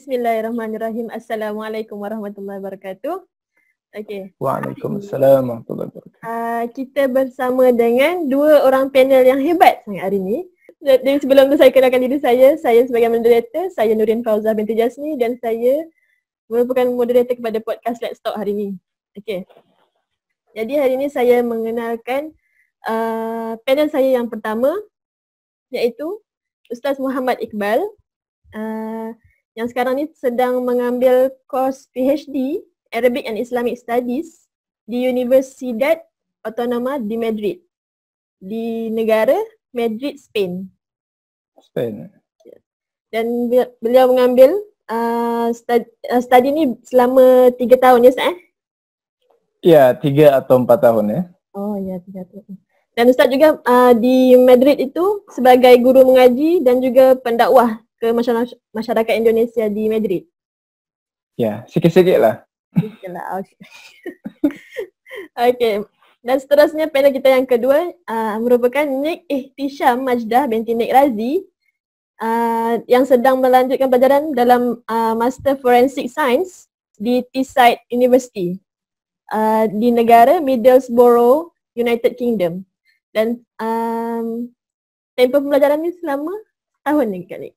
Bismillahirrahmanirrahim. Assalamualaikum warahmatullahi wabarakatuh. Okey. Waalaikumsalam warahmatullahi wabarakatuh. Kita bersama dengan dua orang panel yang hebat sangat hari ini. Dan sebelum tu saya kenalkan diri saya sebagai moderator, saya Nurin Fauzah binti Jasmi dan saya merupakan moderator kepada podcast Let's Talk hari ini. Okey. Jadi hari ini saya mengenalkan panel saya yang pertama, iaitu Ustaz Muhammad Iqbal yang sekarang ni sedang mengambil kos PhD Arabic and Islamic Studies di Universidad Autónoma de Madrid di negara Madrid, Spain. Dan beliau mengambil study ni selama 3 tahun ya Ustaz? Ya, 3 atau 4 tahun ya. Oh ya, 3 tahun. Dan Ustaz juga di Madrid itu sebagai guru mengaji dan juga pendakwah ke masyarakat Indonesia di Madrid. Ya, sikit-sikit lah. Okey. Dan seterusnya panel kita yang kedua merupakan Nik Ihtisham Majdah binti Nik Razi yang sedang melanjutkan pelajaran dalam Master Forensic Science di Teesside University di negara Middlesbrough, United Kingdom. Dan tempoh pembelajaran ni selama tahun ni Kak Nik?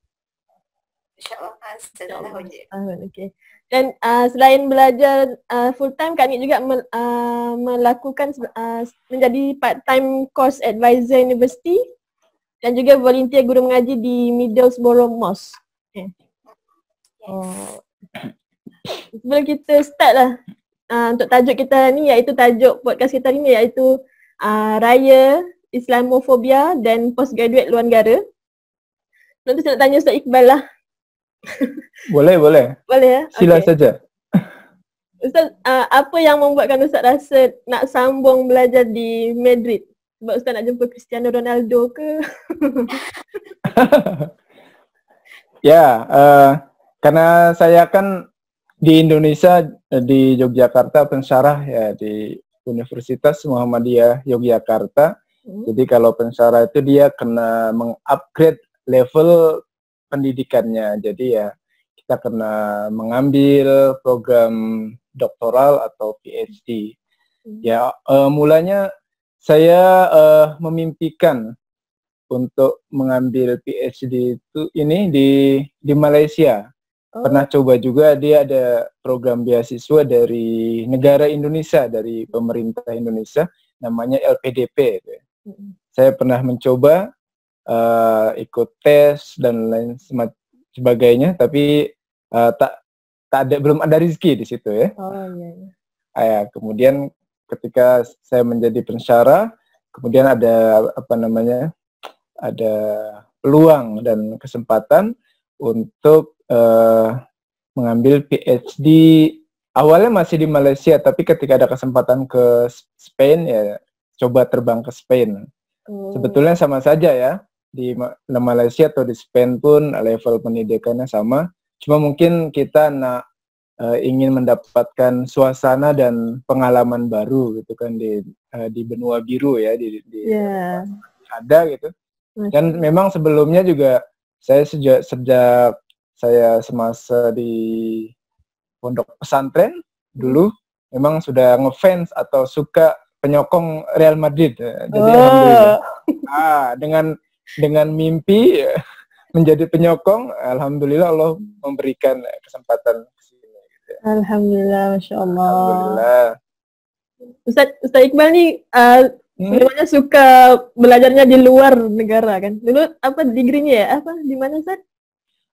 InsyaAllah setahun je. Okey. Dan selain belajar full time, Kak Nik juga melakukan menjadi part time course advisor university dan juga volunteer guru mengaji di Middlesbrough Mosque. Okay. Oh. Sebelum kita start lah untuk tajuk kita ni, iaitu tajuk podcast kita ni iaitu Raya Islamofobia dan Postgraduate Luar Negara. Nanti saya nak tanya Ustaz Iqbal lah. Boleh. Boleh ya? Sila saja. Ustaz, apa yang membuatkan Ustaz rasa nak sambung belajar di Madrid? Sebab Ustaz nak jumpa Cristiano Ronaldo ke? Ya, karena saya kan di Indonesia, di Yogyakarta pensyarah ya di Universitas Muhammadiyah Yogyakarta. Jadi kalau pensyarah itu dia kena mengupgrade level pendidikannya. Jadi ya kita kena mengambil program doktoral atau PhD. Ya mulanya saya memimpikan untuk mengambil PhD ini di Malaysia. Pernah coba juga, dia ada program beasiswa dari negara Indonesia, dari pemerintah Indonesia, namanya LPDP. Saya pernah mencoba ikut tes dan lain sebagainya, tapi belum ada rezeki di situ ya. Kemudian ketika saya menjadi pensyarah, kemudian ada ada peluang dan kesempatan untuk mengambil PhD. Awalnya masih di Malaysia, tapi ketika ada kesempatan ke Spain ya coba terbang ke Spain. Sebetulnya sama saja ya, di Malaysia atau di Spain pun level pendidikannya sama. Cuma mungkin kita ingin mendapatkan suasana dan pengalaman baru gitu kan di benua biru ya, di ada gitu. Dan memang sebelumnya juga saya sejak saya semasa di pondok pesantren dulu memang sudah ngefans atau suka penyokong Real Madrid. Jadi alhamdulillah dengan mimpi menjadi penyokong, alhamdulillah Allah memberikan kesempatan ke sini gitu. Alhamdulillah, Masya Allah. Alhamdulillah. Ustaz Iqbal ni sebenarnya suka belajarnya di luar negara kan? Dulu apa degree-nya ya? Apa di mana Ustaz?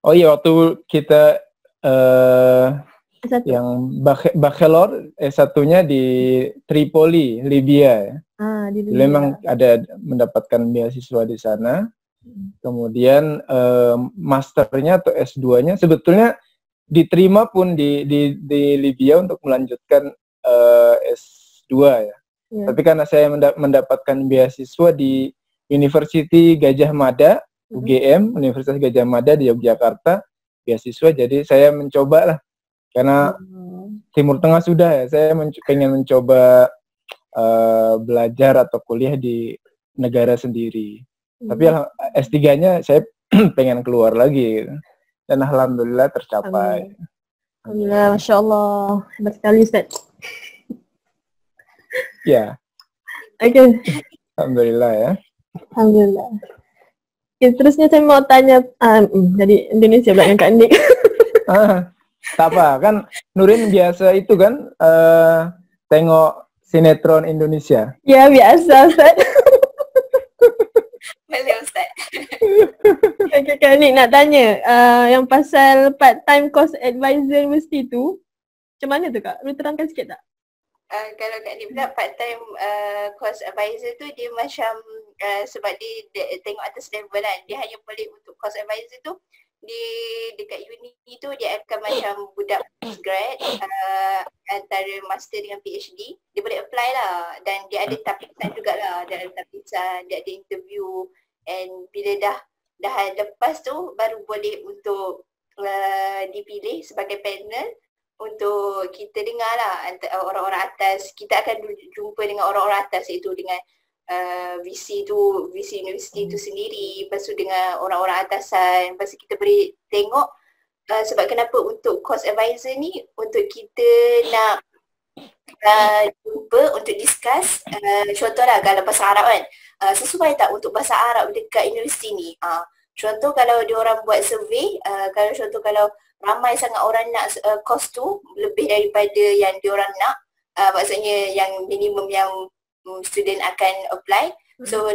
Oh iya, waktu kita yang bachelor S1-nya di Tripoli, Libya ya. Di Libya. Memang ada mendapatkan beasiswa di sana. Kemudian masternya atau S2-nya sebetulnya diterima pun di Libya untuk melanjutkan S2 ya. Tapi karena saya mendapatkan beasiswa di University Gadjah Mada, UGM, Universitas Gadjah Mada di Yogyakarta, beasiswa, jadi saya mencoba lah. Karena Timur Tengah sudah ya, saya pengen mencoba belajar atau kuliah di negara sendiri. Tapi S3-nya saya pengen keluar lagi gitu. dan alhamdulillah tercapai. Alhamdulillah, Masya Allah. Hebat sekali Ustaz. Ya, Okay. alhamdulillah ya. Alhamdulillah. Okay, terusnya saya mau tanya, jadi Indonesia pula dengan Kak Nik. Tak apa, kan Nurin biasa itu kan tengok sinetron Indonesia. Ya, biasa Ustaz. Boleh Ustaz. Okay, Kak Nik nak tanya, yang pasal part-time course advisor mesti tu, macam mana tu Kak? Boleh terangkan sikit tak? Kalau kat dia pula part-time course advisor tu dia macam sebab dia tengok atas level kan. Dia hanya boleh untuk course advisor tu di dekat uni tu dia akan macam budak postgrad antara master dengan PhD. Dia boleh apply lah dan dia ada tapisan jugalah. Dia ada tapisan, dia ada interview, and bila dah lepas tu baru boleh untuk dipilih sebagai panel untuk kita dengar lah orang-orang atas. Kita akan jumpa dengan orang-orang atas, iaitu dengan VC universiti tu sendiri, lepas tu dengan orang-orang atasan. Lepas tu kita boleh tengok sebab kenapa untuk course advisor ni untuk kita nak jumpa untuk discuss. Contohlah kalau bahasa Arab kan, sesuai tak untuk bahasa Arab dekat universiti ni. Contoh kalau diorang buat survey, kalau ramai sangat orang nak course tu lebih daripada yang diorang nak, maksudnya yang minimum yang student akan apply. So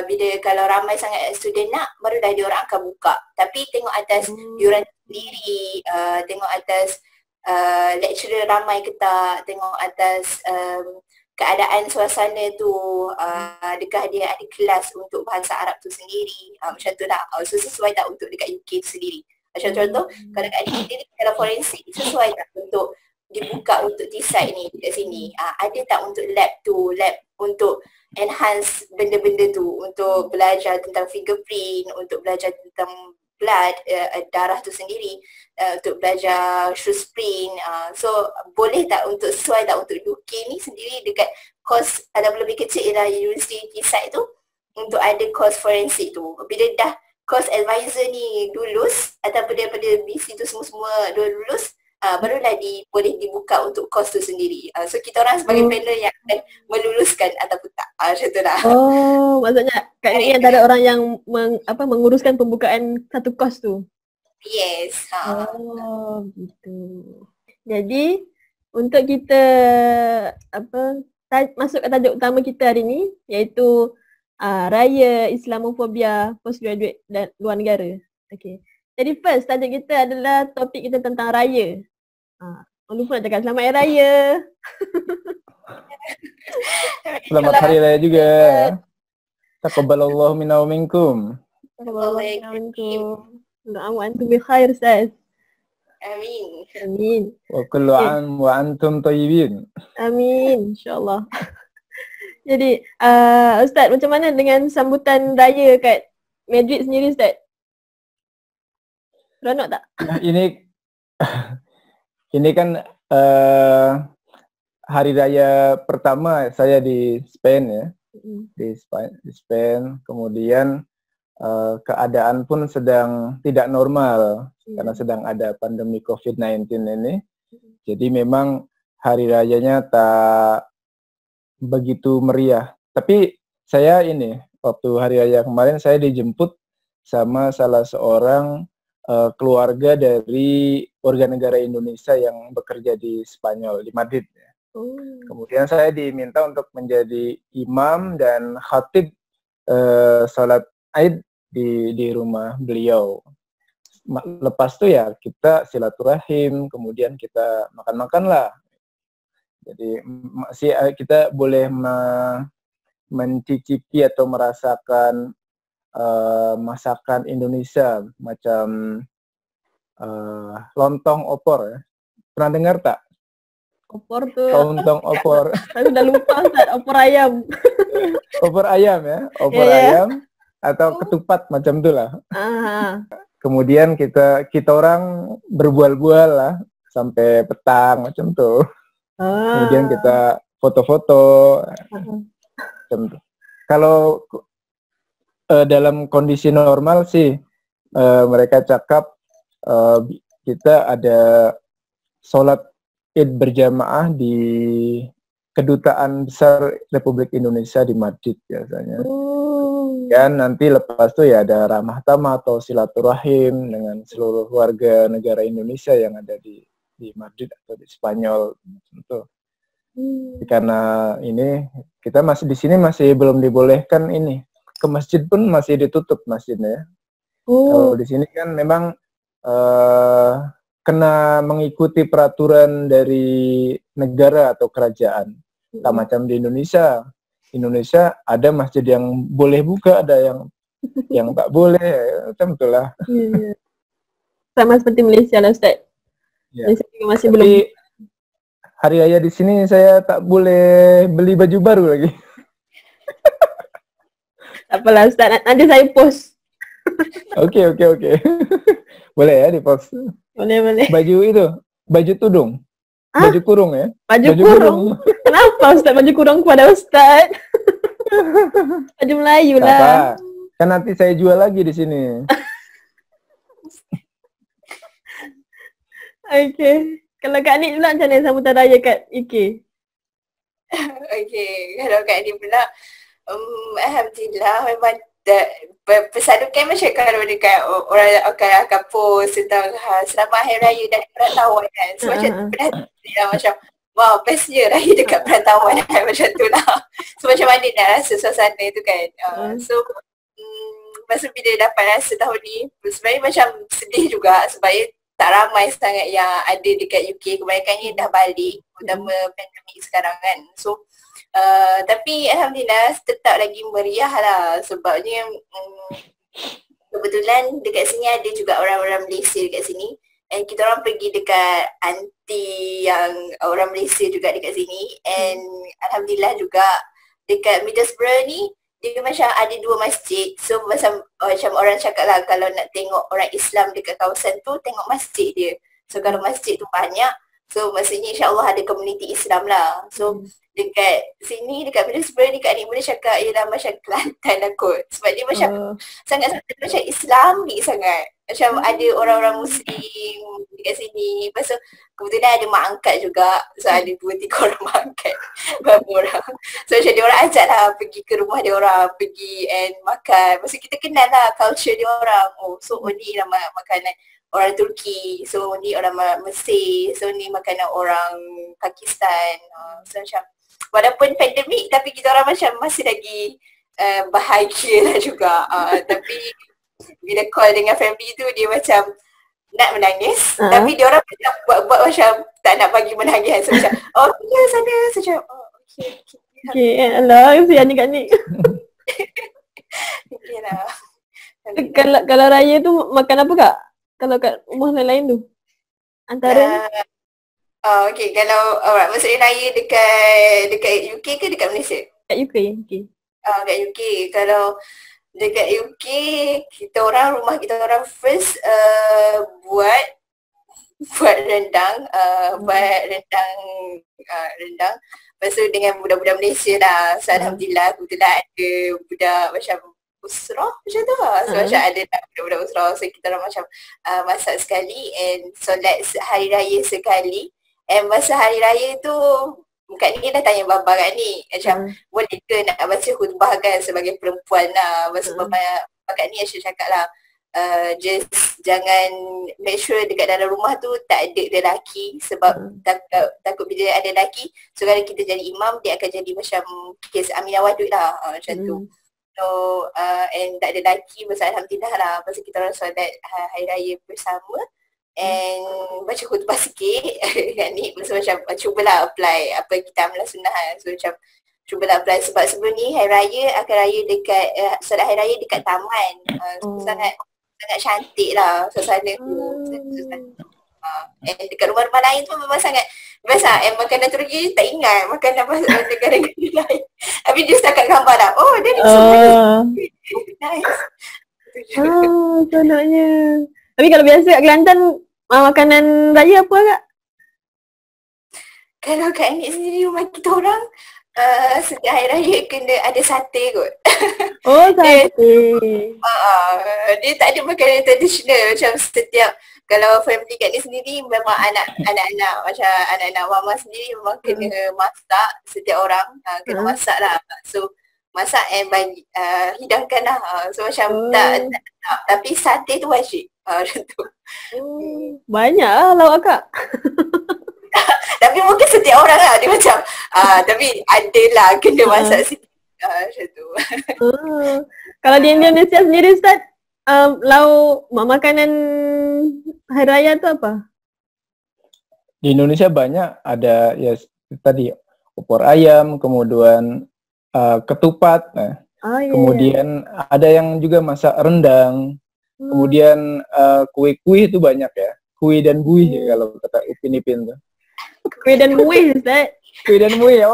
bila kalau ramai sangat student nak, barulah diorang akan buka. Tapi tengok atas diorang sendiri, tengok atas lecturer ramai ke tak, tengok atas keadaan suasana tu, adakah dia ada kelas untuk bahasa Arab tu sendiri, macam tu lah. So sesuai tak untuk dekat UK tu sendiri. Macam contoh, kalau kat sendiri, kalau forensik sesuai tak untuk dibuka untuk T-site ni dekat sini? Ada tak untuk lab untuk enhance benda-benda tu, untuk belajar tentang fingerprint, untuk belajar tentang blood, darah tu sendiri, untuk belajar shoesprint. So boleh tak untuk sesuai tak untuk UK ni sendiri dekat course ataupun lebih kecil lah university T-site tu, untuk ada course forensik tu. Bila dah course advisor ni lulus ataupun daripada BC tu semua lulus, barulah boleh dibuka untuk course tu sendiri. So kita orang sebagai panel yang akan meluluskan ataupun tak, macam tu lah. Oh, maksudnya Kak Nik antara orang yang menguruskan pembukaan satu course tu. Yes. Oh, gitu. Jadi untuk kita masuk ke tajuk utama kita hari ni, iaitu Raya Islamofobia Postgraduate dan luar negara. Okay. Jadi first tajuk kita adalah topik kita tentang raya. Lupa nak cakap selamat Hari Raya. Selamat Hari Raya juga. Taqabbalallahu minna wa minkum. Taqabbalallahu minna wa minkum. Doa wa antum bi khair, Ustaz. Amin. Amin. Wa kullu am wa antum tayyibin. Amin, insya-Allah. Jadi, Ustaz, macam mana dengan sambutan raya kat Madrid sendiri, Ustaz? Seronok tak? Ini kan hari raya pertama saya di Spain ya. Di Spain. Kemudian keadaan pun sedang tidak normal karena sedang ada pandemi COVID-19 ini. Jadi memang hari rayanya tak begitu meriah. Tapi saya waktu hari raya kemarin saya dijemput sama salah seorang keluarga dari warga negara Indonesia yang bekerja di Spanyol, di Madrid. Kemudian saya diminta untuk menjadi imam dan khatib salat Aid di rumah beliau. Lepas itu ya kita silaturahim, kemudian kita makan-makan lah. Jadi kita boleh mencicipi atau merasakan masakan Indonesia macam lontong opor ya. Pernah dengar tak? Opor tuh. Lontong opor. Saya sudah lupa, Ustaz. Opor ayam. Opor ayam ya, opor ayam atau ketupat macam itulah. Kemudian kita orang berbual-bual lah sampai petang macam tuh. Kemudian kita foto-foto macam tuh. Kalau dalam kondisi normal sih mereka cakap kita ada sholat Id berjamaah di Kedutaan Besar Republik Indonesia di Madrid biasanya. Dan nanti lepas itu ya ada ramah tamah atau silaturahim dengan seluruh warga negara Indonesia yang ada di Madrid atau di Spanyol. Gitu. Karena ini kita masih di sini masih belum dibolehkan ini. Ke masjid pun masih ditutup masjidnya. Kalau di sini kan memang kena mengikuti peraturan dari negara atau kerajaan. Tak macam di Indonesia. Indonesia ada masjid yang boleh buka, ada yang tak boleh. Betul lah. Sama seperti Malaysia lah, Ustaz. Ya. Malaysia juga masih Tapi, belum. hari raya di sini saya tak boleh beli baju baru lagi. Tak apalah, Ustaz. Nanti saya post. Oke. Boleh ya di post. Boleh. Baju itu, baju tudung. Baju kurung ya. Baju kurung. Kenapa Ustaz baju kurung kepada Ustaz? Baju Melayu lah. Apa? Kan nanti saya jual lagi di sini. Okay. Kalau Kak Nik pula macam mana sambutan raya kat UK? Okay, kalau Kak Nik pula, Alhamdulillah memang persadukan macam kalau dekat orang akan post tentang selamat Hari Raya dan perantauan kan. So macam perhatian macam wow, bestnya raya dekat perantauan kan, macam tu lah. So macam mana nak rasa suasana tu kan. So masa bila dapat rasa tahun ni sebenarnya macam sedih juga sebab tak ramai sangat yang ada dekat UK. Kebanyakannya dah balik utama pandemik sekarang kan. So tapi Alhamdulillah tetap lagi meriah lah sebabnya kebetulan dekat sini ada juga orang-orang Malaysia dekat sini and kita orang pergi dekat aunty yang orang Malaysia juga dekat sini and Alhamdulillah juga dekat Middlesbrough ni dia macam ada 2 masjid. So macam orang cakap lah kalau nak tengok orang Islam dekat kawasan tu tengok masjid dia. So kalau masjid tu banyak, so maksudnya insyaAllah ada komuniti Islam lah. So dekat sini, dekat Middlesbrough ni Kak Nik boleh cakap ialah macam Kelantan lah kot. Sebab dia macam sangat-sangat macam Islami sangat. Macam ada orang-orang Muslim dekat sini. Lepas tu kebetulan ada mak angkat juga. So ada 2-3 orang mak angkat. Berapa orang. So macam dia orang ajak lah pergi ke rumah dia orang. Pergi and makan. Maksud kita kenal lah culture dia orang. Oh so ni lah makanan orang Turki. So ni orang Mesir. So ni makanan orang Pakistan. So macam walaupun pandemik tapi kita orang macam masih lagi bahagia lah juga. Tapi bila call dengan family tu dia macam nak menangis tapi dia orang macam buat macam tak nak bagi menangis. So macam okay sana. So macam okay. Allah, kesian ni Kak Nik. Okay lah. Kalau raya tu makan apa Kak? Kalau kat rumah lain-lain tu? Antara okay, kalau maksudnya raya dekat UK ke dekat Malaysia? Kat UK. Kat UK. Kalau dekat UK, rumah kita orang first buat rendang, rendang. Lepas tu dengan budak-budak Malaysia lah. So Alhamdulillah kebetulan ada budak macam usrah macam tu lah. So macam ada budak-budak usrah. So kita orang macam masak sekali and solat hari raya sekali. And masa hari raya tu Kak Nik dah tanya Baba Kak Nik macam boleh ke nak baca khutbah kan sebagai perempuan lah. Masa Baba Kak Nik asyik cakap lah just jangan make sure dekat dalam rumah tu tak ada lelaki sebab takut bila ada lelaki so kalau kita jadi imam dia akan jadi macam kes Aminah Wadud lah macam tu. So and tak ada lelaki masa Alhamdulillah lah. Lepas kita orang solat hari raya bersama and baca khutbah sikit Kak Nik macam cubalah apply apa kita amalan sunnah lah. So macam cubalah apply sebab sebelum ni hari raya akan raya dekat solat hari raya dekat taman. Sangat cantik lah suasana tu. And dekat rumah-rumah lain tu memang sangat best lah. And makanan Turki tak ingat makanan negara-negara lain. Tapi dia setakat gambar lah. Oh dia ni semua nice. Kononnya. Tapi kalau biasa kat Kelantan makanan raya apa Kak? Kalau Kak Nik sendiri rumah kita orang setiap hari raya kena ada sate kot. Oh sate. Dia tak ada makanan tradisional macam setiap kalau family kat ni sendiri memang anak-anak macam anak-anak mama sendiri memang kena masak setiap orang, kena masak lah. So masak bagi hidangkan lah. So macam tak, tapi sate tu wajib. Macam tu. Banyak lah lawak Kak. Tapi mungkin setiap orang lah dia macam tapi adalah kena masak sikit. Macam tu. Kalau di Indonesia sendiri Ustaz, makanan hari raya tu apa? Di Indonesia banyak, ada ya tadi opor ayam, kemudian ketupat, kemudian ada yang juga masak rendang, kemudian kue-kue itu banyak ya, kue dan buih ya, kalau kata Upin Ipin tuh. Kue dan buih Ustaz. Kue dan buih ya,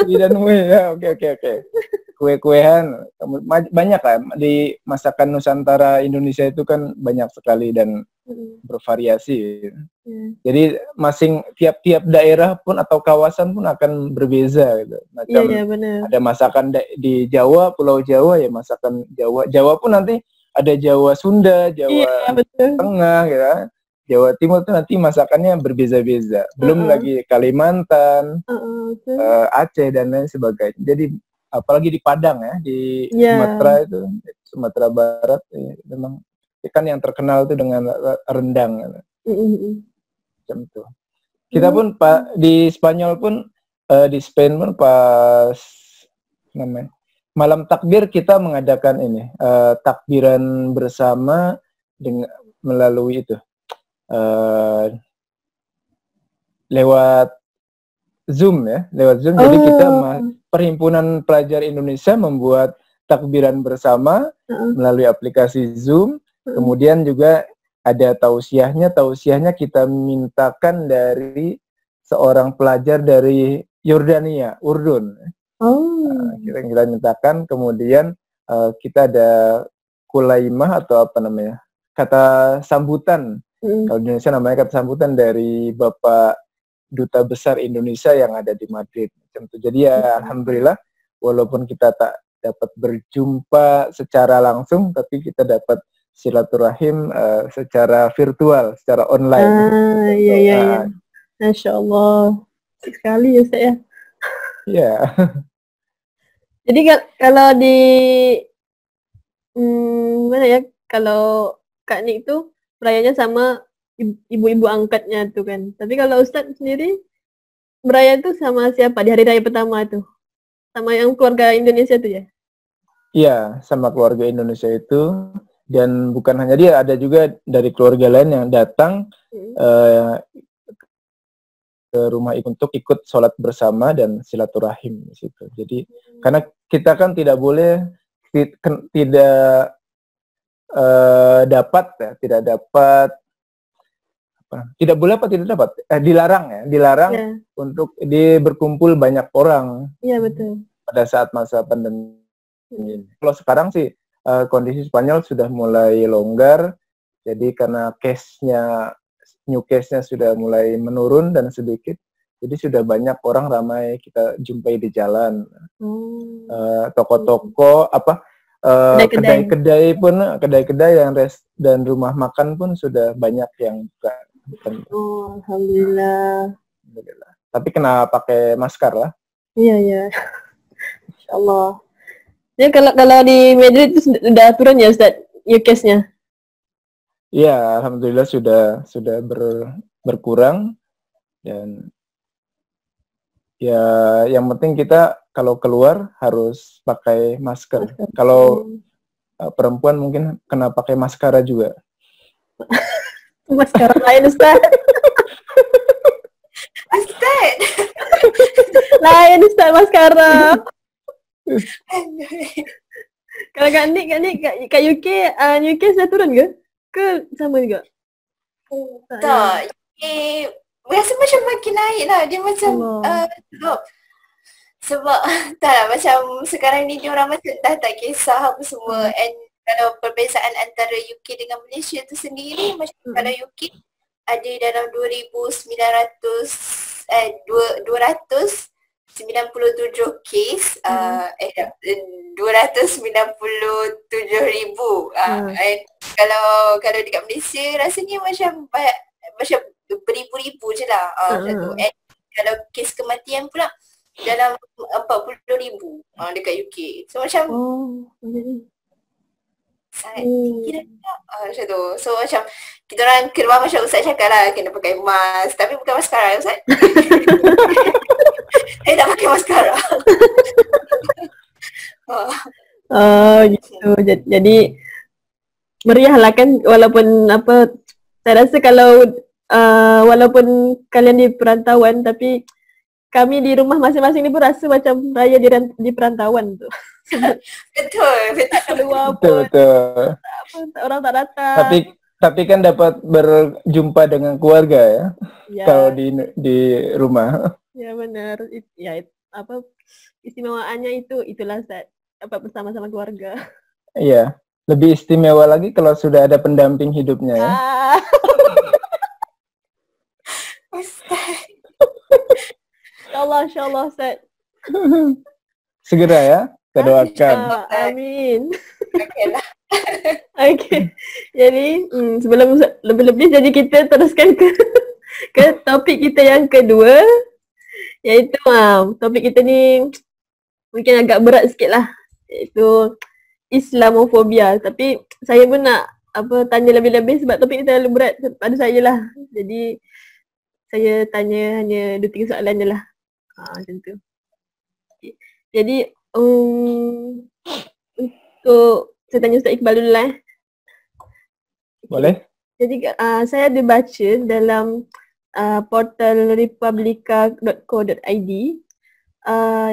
kue dan buih ya, oke. Kue-kuean banyak kan di masakan Nusantara Indonesia itu kan banyak sekali dan bervariasi. Jadi tiap-tiap daerah pun atau kawasan pun akan berbeza gitu. Macam benar. Ada masakan di Jawa, Pulau Jawa ya masakan Jawa. Jawa pun nanti ada Jawa Sunda, Jawa Tengah gitu. Jawa Timur tuh nanti masakannya berbeza-beza. Belum lagi Kalimantan, Aceh dan lain sebagainya. Jadi apalagi di Padang ya, di Sumatera itu, Sumatera Barat memang kan yang terkenal itu dengan rendang. Macam itu. Kita pun di Spanyol pun, di Spain pun pas malam takbir kita mengadakan ini takbiran bersama dengan melalui itu lewat Zoom ya, lewat Zoom. Jadi kita Perhimpunan Pelajar Indonesia membuat takbiran bersama melalui aplikasi Zoom. Kemudian juga ada tausiahnya kita mintakan dari seorang pelajar dari Yordania, Urdun. Kita mintakan, kemudian kita ada kulaimah atau apa namanya, kata sambutan. Kalau di Indonesia namanya kata sambutan dari Bapak Duta Besar Indonesia yang ada di Madrid. Jadi ya alhamdulillah, walaupun kita tak dapat berjumpa secara langsung, tapi kita dapat silaturahim secara virtual, secara online. Iya. Masya Allah, sekali ya Ustaz ya. Iya. Jadi kalau di mana ya, kalau Kak Nik tuh berayanya sama ibu-ibu angkatnya tuh kan. Tapi kalau Ustaz sendiri beraya tuh sama siapa di hari raya pertama tuh? Sama yang keluarga Indonesia tuh ya? Iya, sama keluarga Indonesia itu. Dan bukan hanya dia, ada juga dari keluarga lain yang datang ke rumah untuk ikut sholat bersama dan silaturahim di situ. Jadi karena kita kan tidak boleh dilarang untuk berkumpul banyak orang. Iya betul. Pada saat masa pandemi. Kalau sekarang sih kondisi Spanyol sudah mulai longgar, jadi karena new case-nya sudah mulai menurun dan sedikit, jadi sudah banyak orang ramai kita jumpai di jalan. Toko-toko kedai-kedai dan rumah makan pun sudah banyak yang buka. Alhamdulillah. Tapi kena pakai masker lah. Iya. Insyaallah. Ya kalau di Madrid itu sudah turun ya Ustaz, new case-nya? Iya, alhamdulillah sudah berkurang, dan ya yang penting kita kalau keluar harus pakai masker. Kalau perempuan mungkin kena pakai maskara juga. Maskara lain Ustaz. Ustaz. Lain Ustaz maskara. Kalau Kak Nik kat UK, UK sudah turun ke? Ke sama juga? Tak, UK biasa macam makin naik lah. Dia macam sebab tak lah, macam sekarang ni dia orang macam dah tak kisah apa semua. And kalau perbezaan antara UK dengan Malaysia tu sendiri, macam kalau UK ada dalam 297 kes, 297,000. kalau dekat Malaysia rasanya macam beribu-ribu je lah. Macam tu. And kalau kes kematian pula dalam 40,000 dekat UK. So macam sangat tinggi dah. Macam tu. So macam kita orang keluar macam Ustaz cakap lah, kena pakai mask. Tapi bukan maskara Ustaz. Saya tak pakai maskara. Gitu. Jadi meriah lah kan, walaupun saya rasa kalau walaupun kalian di perantauan, tapi kami di rumah masing-masing ni pun rasa macam raya di perantauan tu. Betul. Keluar Betul. Orang tak datang. Tapi kan dapat berjumpa dengan keluarga ya. Kalau di rumah. Ya benar. Istimewaannya itulah Ustaz. Dapat bersama-sama keluarga. Iya. Lebih istimewa lagi kalau sudah ada pendamping hidupnya ya. Ustaz. InsyaAllah Ustaz. Segera ya, kita doakan. Amin. Okeylah. Okay. Jadi sebelum lebih-lebih, jadi kita teruskan ke topik kita yang kedua, iaitu topik kita ni mungkin agak berat sikit lah, iaitu Islamofobia. Tapi saya pun nak tanya lebih-lebih sebab topik ni terlalu berat pada saya lah. Jadi saya tanya hanya 2-3 soalan je lah. Macam tu. Jadi untuk saya tanya Ustaz Iqbal dulu lah. Boleh? Jadi saya ada baca dalam portal republica.co.id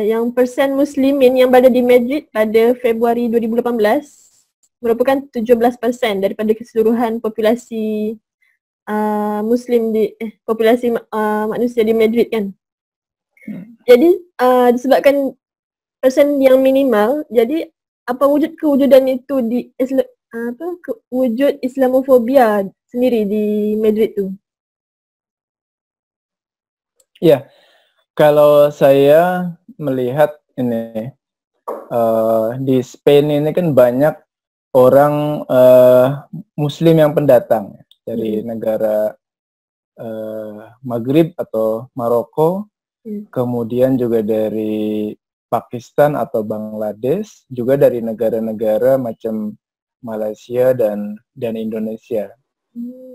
yang persen muslimin yang berada di Madrid pada Februari 2018 merupakan 17% daripada keseluruhan populasi Muslim populasi manusia di Madrid kan. Jadi disebabkan persen yang minimal, jadi apa wujud kewujudan itu di wujud Islamofobia sendiri di Madrid tu? Ya, kalau saya melihat ini di Spain ini kan banyak orang Muslim yang pendatang dari negara Maghrib atau Maroko. Kemudian juga dari Pakistan atau Bangladesh, juga dari negara-negara macam Malaysia dan Indonesia.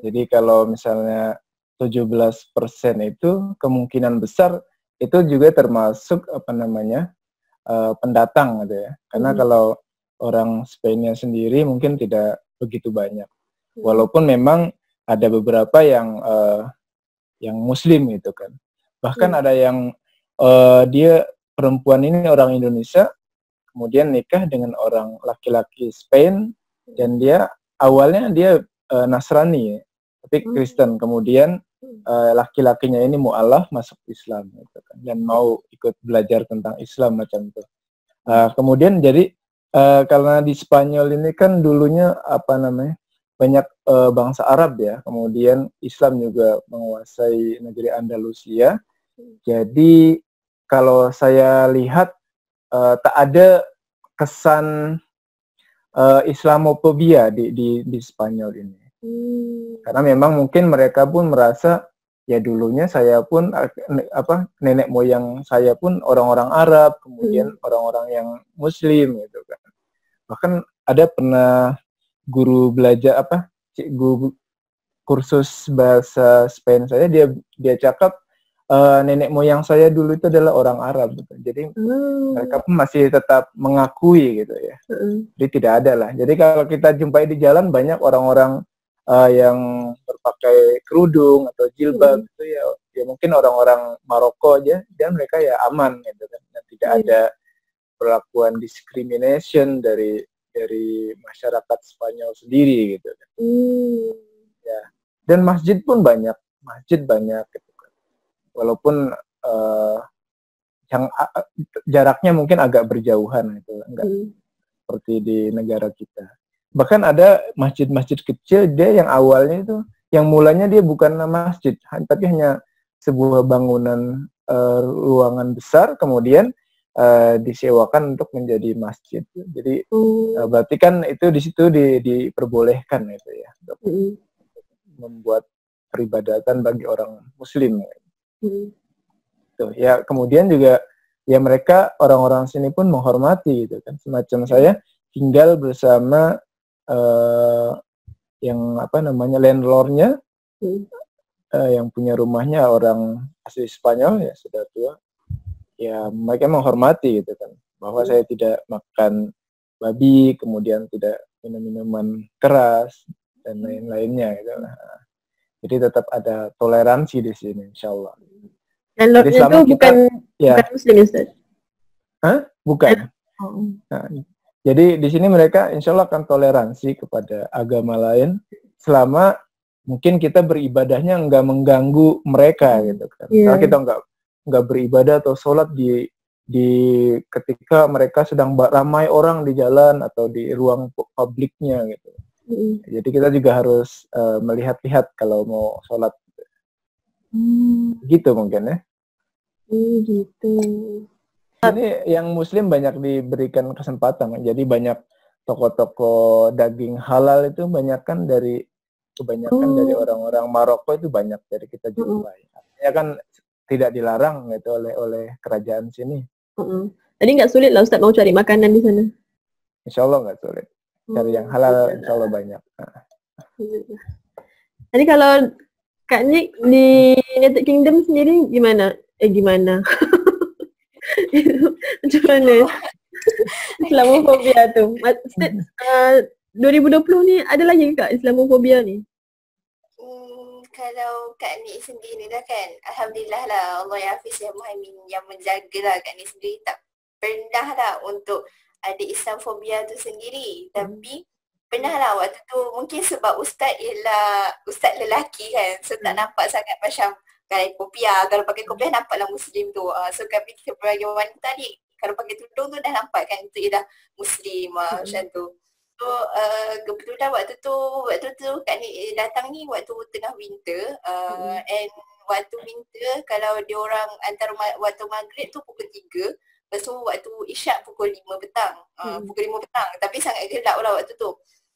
Jadi kalau misalnya 17% itu kemungkinan besar itu juga termasuk pendatang gitu ya. Karena kalau orang Spainnya sendiri mungkin tidak begitu banyak. Walaupun memang ada beberapa yang Muslim gitu kan. Bahkan ada yang dia perempuan ini orang Indonesia, kemudian nikah dengan orang laki-laki Spain, dan dia awalnya Nasrani, tapi Kristen. Kemudian laki-lakinya ini mu'alaf masuk Islam gitu kan, dan mau ikut belajar tentang Islam macam itu. Kemudian jadi karena di Spanyol ini kan dulunya banyak bangsa Arab ya, kemudian Islam juga menguasai negeri Andalusia. Jadi kalau saya lihat tak ada kesan Islamofobia di Spanyol ini. Karena memang mungkin mereka pun merasa ya dulunya saya pun nenek moyang saya pun orang-orang Arab, kemudian orang-orang yang Muslim gitu kan. Bahkan ada pernah guru belajar guru kursus bahasa Spain saya, dia cakap nenek moyang saya dulu itu adalah orang Arab gitu. Jadi mereka pun masih tetap mengakui gitu ya. Jadi tidak ada lah. Jadi kalau kita jumpai di jalan banyak orang-orang yang berpakai kerudung atau jilbab itu ya mungkin orang-orang Maroko aja, dan mereka ya aman gitu kan. Dan tidak ada perlakuan discrimination dari masyarakat Spanyol sendiri gitu kan. Ya. Dan masjid pun banyak gitu. Walaupun yang jaraknya mungkin agak berjauhan itu, enggak seperti di negara kita. Bahkan ada masjid-masjid kecil dia yang awalnya itu, yang mulanya dia bukan masjid, tapi hanya sebuah bangunan ruangan besar, kemudian disewakan untuk menjadi masjid. Jadi berarti kan itu di situ diperbolehkan itu ya untuk membuat peribadatan bagi orang Muslim. Tuh, ya kemudian juga ya mereka orang-orang sini pun menghormati gitu kan. Semacam saya tinggal bersama yang apa namanya landlordnya, yang punya rumahnya orang asli Spanyol ya sudah tua. Ya mereka menghormati gitu kan bahwa saya tidak makan babi, kemudian tidak minum minuman keras dan lain-lainnya gitu. Jadi tetap ada toleransi di sini, insya Allah. Landlordnya itu bukan Muslim, Ustaz? Hah? Bukan. Nah, jadi di sini mereka insya Allah akan toleransi kepada agama lain selama mungkin kita beribadahnya nggak mengganggu mereka gitu kan. Kalau kita nggak beribadah atau sholat di ketika mereka sedang ramai orang di jalan atau di ruang publiknya gitu. Jadi kita juga harus melihat-lihat kalau mau sholat. Gitu mungkin ya. Gitu. Ini yang Muslim banyak diberikan kesempatan. Jadi banyak toko-toko daging halal itu kebanyakan dari orang-orang Maroko itu banyak dari kita jumpai. Artinya kan tidak dilarang gitu oleh kerajaan sini. Jadi nggak sulit lah Ustaz mau cari makanan di sana? Insya Allah nggak sulit. Cari yang halal insya Allah banyak. Jadi kalau Kak Nik di United Kingdom sendiri gimana? Macam mana Islamofobia tu? 2020 ni ada lagi Kak Islamofobia ni? Kalau Kak Nik sendiri dah kan, Alhamdulillah lah Allah yang Hafiz yang Muhaimin yang menjaga lah Kak Nik sendiri tak pernah lah untuk ada Islamofobia tu sendiri. Tapi pernah lah waktu tu mungkin sebab Ustaz ialah Ustaz lelaki kan, so tak nampak sangat macam kalau pakai kopiah nampaklah Muslim tu. So kami sebagai wanita ni kalau pakai tudung tu dah nampak kan itu ialah Muslim macam tu. So kebetulan waktu tu Kak Nik datang ni waktu tengah winter and waktu winter kalau dia orang antara waktu maghrib tu pukul 3, lepas tu waktu isyak pukul 5 petang. Pukul 5 petang tapi sangat gelap lah waktu tu.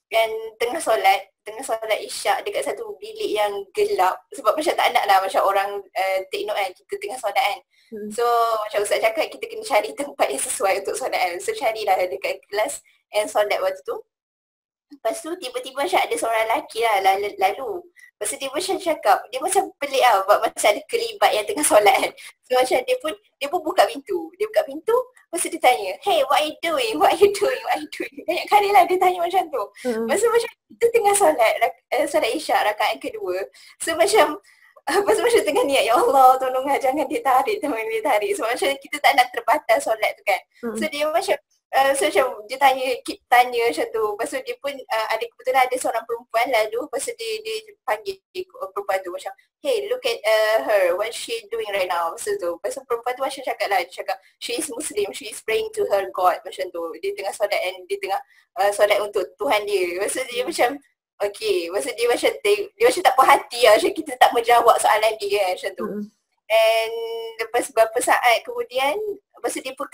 Dan tengah solat isyak dekat satu bilik yang gelap sebab macam tak nak lah macam orang take note kan kita tengah solat kan. So macam Ustaz cakap kita kena cari tempat yang sesuai untuk solat kan. So carilah dekat kelas and solat waktu tu. Lepas tu tiba-tiba macam ada seorang lelaki lah lalu. Lepas tu dia macam cakap, dia macam pelik lah macam ada kelibat yang tengah solat kan. So macam dia pun buka pintu. Lepas tu dia tanya, hey what are you doing? Banyak kali lah dia tanya macam tu. Lepas tu macam kita tengah solat isyak rakaat yang kedua. So macam lepas tu macam tengah niat, ya Allah tolonglah jangan dia tarik. Sebab macam kita tak nak terbatas solat tu kan. So dia macam so macam dia keep tanya macam tu. Lepas tu dia pun ada kebetulan ada seorang perempuan lalu. Lepas tu dia panggil perempuan tu macam, hey look at her, what she doing right now. Lepas tu perempuan tu macam cakap lah, dia cakap she is Muslim, she is praying to her God macam tu. Dia tengah solat and dia tengah solat untuk Tuhan dia. Lepas tu dia macam okay, lepas tu dia macam tak puas hati lah, macam kita tak menjawab soalan dia kan macam tu. And lepas beberapa saat kemudian lepas tu dia pun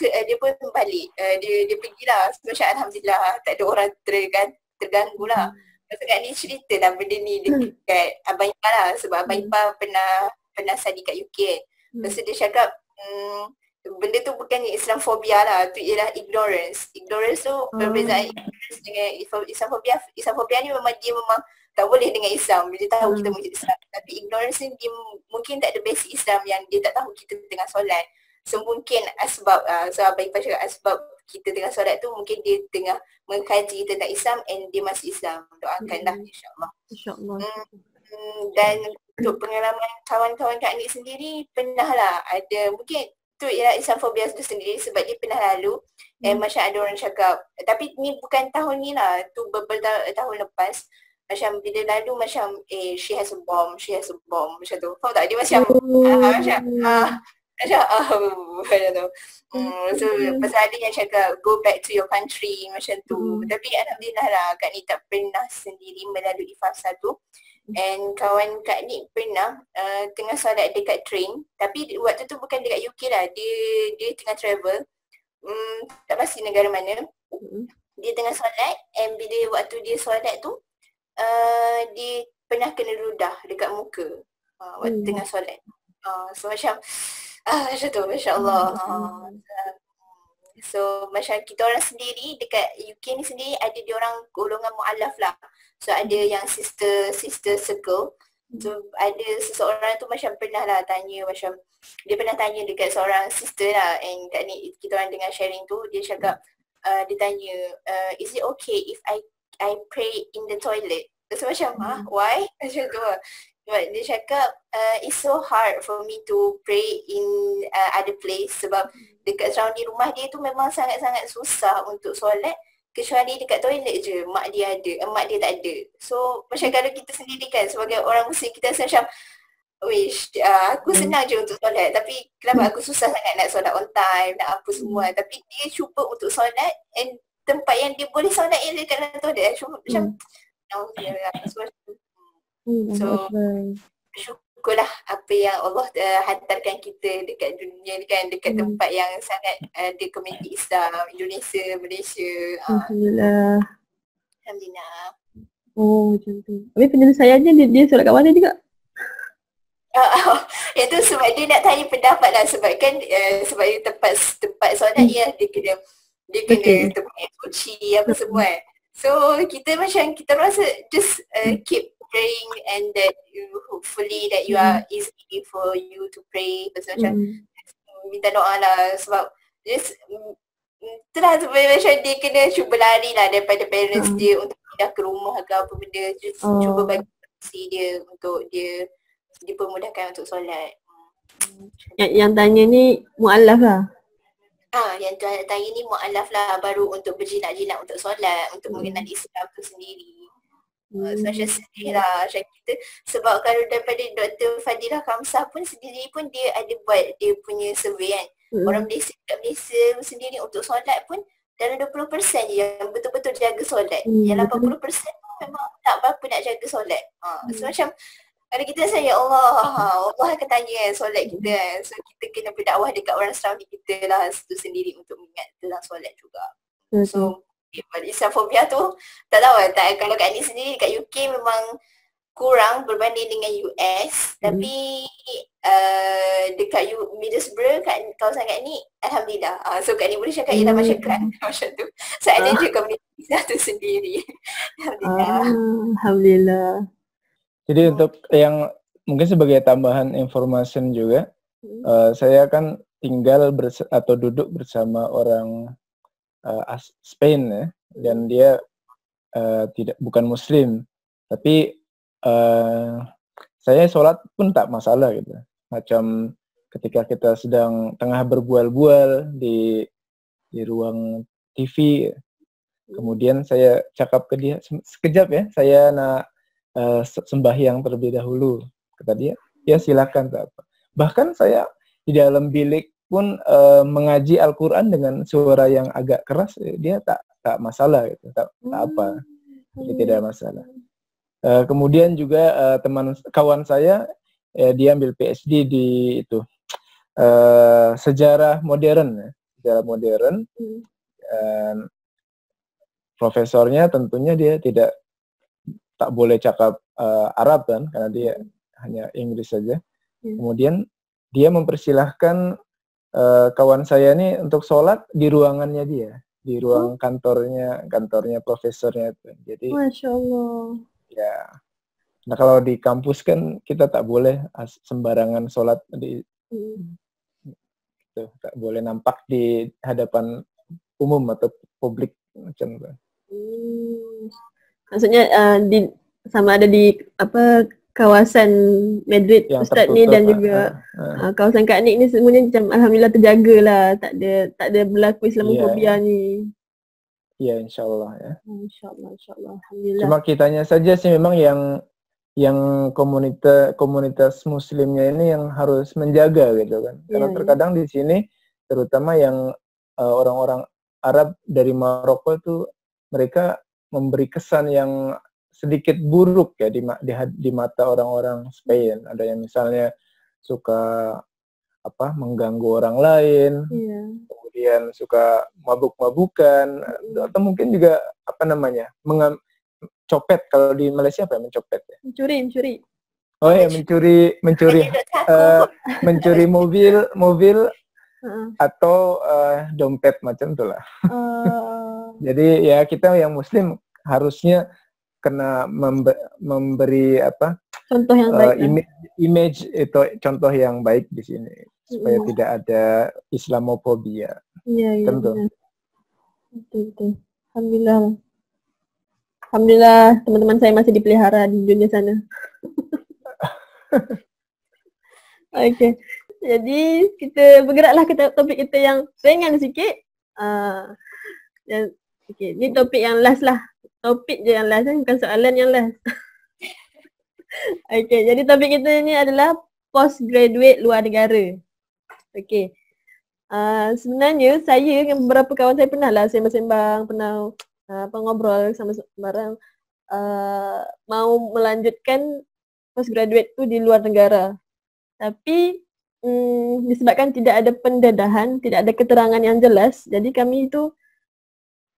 balik, dia pergilah. Macam Alhamdulillah tak ada orang terganggu lah. Lepas tu Kak Nik cerita lah benda ni dekat Abang Ipah lah. Sebab Abang Ipah pernah study kat UK kan. Lepas tu dia cakap benda tu bukannya Islamofobia lah, tu ialah ignorance. Ignorance tu perbezaan ignorance dengan Islamofobia. Islamofobia ni memang tak boleh dengan Islam, dia tahu kita mungkin Islam. Tapi ignorance ni dia mungkin tak ada basic Islam yang dia tak tahu kita tengah solat. So mungkin asbab, so Abang Ipah cakap asbab kita tengah solat tu mungkin dia tengah mengkaji tentang Islam and dia masih Islam. Doakanlah insyaAllah. InsyaAllah. Dan untuk pengalaman kawan-kawan Kak Nik sendiri, pernah lah ada, mungkin tu ialah Islamofobia tu sendiri sebab dia pernah lalu. And macam ada orang cakap, tapi ni bukan tahun ni lah, tu beberapa tahun lepas. Macam bila lalu macam she has a bomb macam tu. Faham tak? Dia macam macam tu. So pasal ada yang cakap go back to your country macam tu. Tapi Alhamdulillah lah Kak Nik tak pernah sendiri melalui fasa tu. And kawan Kak Nik pernah tengah solat dekat train. Tapi waktu tu bukan dekat UK lah, dia tengah travel. tak pasti negara mana, dia tengah solat, and bila waktu dia solat tu dia pernah kena ludah dekat muka waktu tengah solat. So macam macam tu, Masya Allah. So macam kita orang sendiri dekat UK ni sendiri ada dia orang golongan mu'alaf lah. So ada yang sister circle. So ada seseorang tu macam pernah lah tanya, macam dia pernah tanya dekat seorang sister lah, and kat ni kita orang dengar sharing tu, dia cakap dia tanya, is it okay if I pray in the toilet? So macam why? Macam tu lah. But dia cakap it's so hard for me to pray in other place, sebab dekat surrounding rumah dia tu memang sangat-sangat susah untuk solat, kecuali dekat toilet je mak dia tak ada. So macam kalau kita sendiri kan sebagai orang Muslim, kita rasa macam aku senang je untuk solat, tapi kenapa aku susah sangat nak solat on time, nak apa semua. Tapi dia cuba untuk solat, and tempat yang dia boleh solat ialah dekat dalam toilet. Macam so syukurlah apa yang Allah hantarkan kita dekat dunia ni kan, dekat tempat yang sangat ada komuniti Islam, Indonesia, Malaysia. Alhamdulillah. Alhamdulillah. Macam tu. Habis penyelesaiannya dia solat kat mana juga? Itu sebab dia nak tanya pendapat lah, sebab kan sebab dia tempat solat dia kena tempat yang suci apa semua. So kita rasa just keep praying, and that hopefully that you are easy for you to pray. Pasal macam minta doa lah, sebab just itulah sebab macam dia kena cuba lari lah daripada parents dia untuk pindah ke rumah ke apa benda, just cuba bagi si dia untuk dia dipermudahkan untuk solat. Yang tanya ni mu'alaf lah. Yang tanya ni mu'alaf lah, baru untuk berjinak-jinak untuk solat, untuk mengenal Islam tu sendiri. So macam sedih lah macam kita, sebab kalau daripada Dr. Fadilah Kamsah pun sendiri pun dia ada buat dia punya survey kan. Orang Malaysia kat Malaysia sendiri untuk solat pun dalam 20% je yang betul-betul jaga solat. Yang 80% tu memang tak berapa nak jaga solat. So macam kalau kita rasa ya Allah akan tanya solat kita kan. So kita kena berdakwah dekat orang surrounding kita lah tu sendiri untuk mengingat tentang solat juga. So Islamophobia tu tak tahu lah, kalau kat ni sendiri kat UK memang kurang berbanding dengan US. Tapi dekat Middlesbrough, kat kawasan kat ni Alhamdulillah. So kat ni boleh cakap ialah masyarakat macam tu. So ada je komuniti tu sendiri. Alhamdulillah. Alhamdulillah. Jadi untuk yang mungkin sebagai tambahan information juga, saya kan tinggal atau duduk bersama orang Spain ya, dan dia bukan Muslim, tapi saya sholat pun tak masalah gitu. Macam ketika kita sedang tengah berbual-bual di ruang TV, kemudian saya cakap ke dia, sekejap ya, saya nak sembahyang terlebih dahulu. Kata dia, ya silakan tak apa. Bahkan saya di dalam bilik pun mengaji Al-Quran dengan suara yang agak keras, dia tak masalah gitu, tak apa, jadi tidak masalah. Kemudian juga kawan saya, dia ambil PhD di itu sejarah modern ya, sejarah modern. Profesornya tentunya dia tak boleh cakap Arab kan, karena dia hanya Inggris saja. Kemudian dia mempersilahkan kawan saya ini untuk sholat di ruangannya dia, di ruang kantornya profesornya itu. Jadi Masya Allah. Ya, nah kalau di kampus kan kita tak boleh sembarangan sholat itu, tak boleh nampak di hadapan umum atau publik macam itu. Maksudnya sama ada di kawasan Madrid yang Ustaz ni dan juga kawasan Kak Nik ni semuanya macam alhamdulillah terjaga lah, tak ada berlaku Islamophobia ni. Ya, insyaAllah ya. InsyaAllah, alhamdulillah. Cuma kitanya saja sih memang yang komunitas muslimnya ini yang harus menjaga gitu kan. Karena terkadang di sini terutama yang orang-orang Arab dari Maroko itu mereka memberi kesan yang sedikit buruk ya di mata orang-orang Spain. Ada yang misalnya suka mengganggu orang lain, kemudian kemudian suka mabuk-mabukan, atau mungkin juga apa namanya, copet. Kalau di Malaysia apa ya, mencopet ya? Mencuri. Oh ya, mencuri mobil atau dompet macam itulah. Jadi ya kita yang Muslim harusnya kena memberi apa? Contoh yang baik. Image itu contoh yang baik di sini supaya tidak ada Islamofobia. Iya. Tentu. Betul. Alhamdulillah teman-teman saya masih dipelihara di dunia sana. Oke. Jadi kita bergeraklah ke topik kita yang ringan sikit. Okay. Ini topik yang last lah. Topik je yang last, bukan soalan yang last. Okay, jadi topik kita ni adalah postgraduate luar negara. Okay. Sebenarnya saya dengan beberapa kawan saya pernah lah sembang-sembang, pernah ngobrol sama barang mau melanjutkan postgraduate tu di luar negara. Tapi disebabkan tidak ada pendedahan, tidak ada keterangan yang jelas, jadi kami itu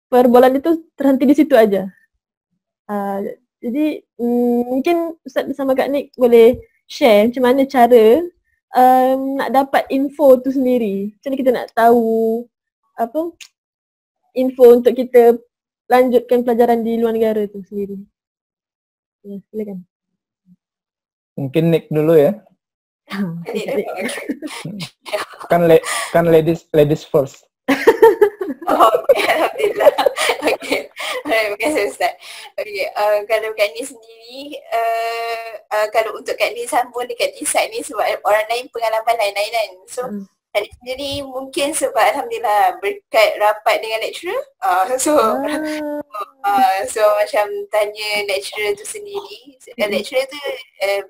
perbualan itu terhenti di situ aja. Jadi mungkin Ustaz bersama Kak Nik boleh share macam mana cara nak dapat info tu sendiri. Macam mana kita nak tahu info untuk kita lanjutkan pelajaran di luar negara tu sendiri. Ya, silakan. Mungkin Nik dulu ya. kan ladies first. Alhamdulillah. Okay. Terima kasih Ustaz. Okay. Kalau Kak Ni sendiri, kalau untuk Kak Ni sambung dekat TISAT ni sebab orang lain pengalaman lain-lain kan. So, Kak Ni sendiri mungkin sebab Alhamdulillah berkat rapat dengan lecturer. So macam tanya lecturer tu sendiri. Lecturer tu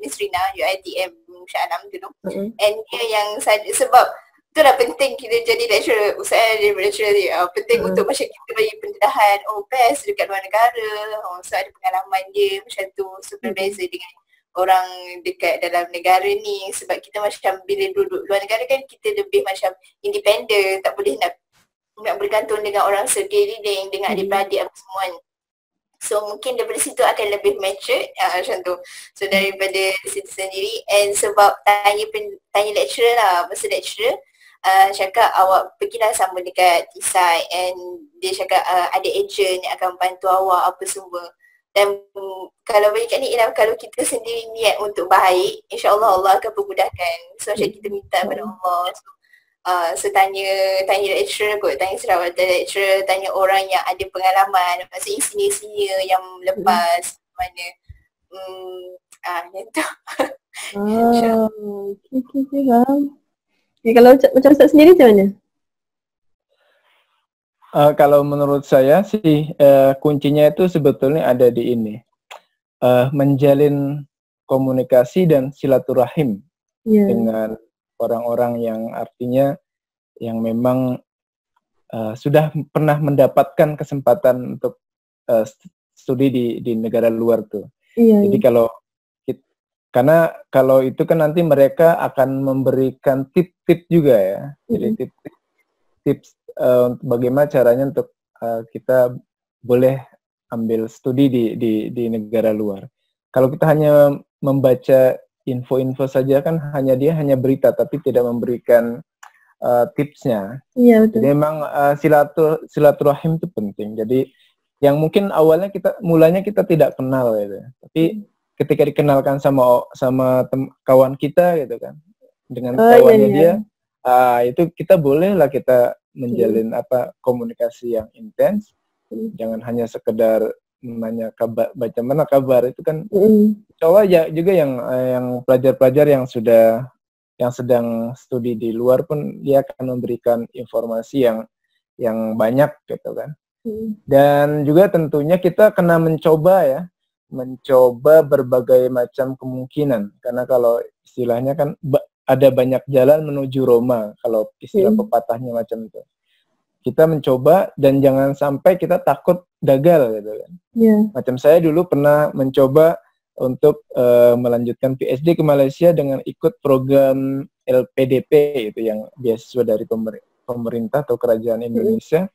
Miss Rina, UiTM Shah Alam dulu. And dia yang sebab itulah penting kita jadi lecturer. Ustaz jadi lecturer dia. Penting untuk macam kita bagi pendedahan. Best dekat luar negara. So ada pengalaman dia macam tu. So berbeza dengan orang dekat dalam negara ni. Sebab kita macam bila duduk luar negara kan kita lebih macam independent. Tak boleh nak bergantung dengan orang sekeliling, dengan adik-beradik apa semua kan. So mungkin daripada situ akan lebih matured macam tu. So daripada situ sendiri. And sebab tanya lecturer lah. Masa lecturer cakap awak pergilah sama dekat TISAT, and dia cakap ada agent yang akan bantu awak apa semua. Dan kalau bagi Kak Ni, kalau kita sendiri niat untuk baik, insya-Allah Allah akan permudahkan. So macam kita minta kepada Allah. So tanya lecturer kot, tanya serawatan lecturer, tanya orang yang ada pengalaman, maksudnya senior-senior yang lepas mana. Yang tu. Okay, faham. Kalau macam Ustaz sendiri macam mana? Kalau menurut saya sih kuncinya itu sebetulnya ada di ini. Menjalin komunikasi dan silaturahim dengan orang-orang yang artinya yang memang sudah pernah mendapatkan kesempatan untuk studi di negara luar tuh. Jadi karena kalau itu kan nanti mereka akan memberikan tip-tip juga ya. Jadi tips bagaimana caranya untuk kita boleh ambil studi di negara luar. Kalau kita hanya membaca info-info saja kan dia hanya berita tapi tidak memberikan tipsnya. Iya, betul. Jadi memang silaturahim itu penting. Jadi yang mungkin awalnya mulanya kita tidak kenal gitu. Tapi ketika dikenalkan sama kawan kita gitu kan, dengan kawannya dia, itu kita bolehlah kita menjalin komunikasi yang intens. Jangan hanya sekedar nanya kabar, baca mana kabar itu kan. Coba ya juga yang pelajar-pelajar yang sedang studi di luar pun dia akan memberikan informasi yang banyak gitu kan. Dan juga tentunya kita kena mencoba berbagai macam kemungkinan, karena kalau istilahnya kan ada banyak jalan menuju Roma, kalau istilah pepatahnya macam itu. Kita mencoba dan jangan sampai kita takut gagal gitu kan. Macam saya dulu pernah mencoba untuk melanjutkan PhD ke Malaysia dengan ikut program LPDP itu yang beasiswa dari pemerintah atau kerajaan Indonesia,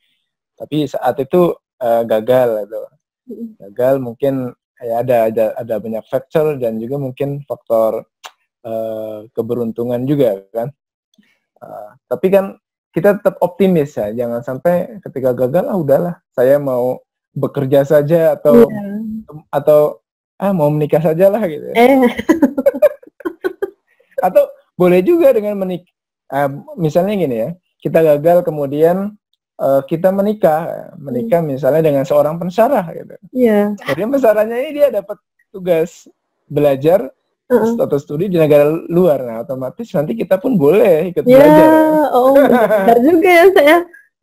tapi saat itu gagal gitu. Gagal mungkin ya ada banyak faktor dan juga mungkin faktor keberuntungan juga kan. Tapi kan kita tetap optimis ya, jangan sampai ketika gagal udahlah saya mau bekerja saja atau mau menikah saja lah gitu ya. Atau boleh juga dengan misalnya gini ya, kita gagal kemudian kita menikah misalnya dengan seorang pensarah gitu. Iya. Jadi pensarahnya ini dia dapat tugas belajar atau studi di negara luar, nah otomatis nanti kita pun boleh ikut belajar. Oh, benar juga ya saya.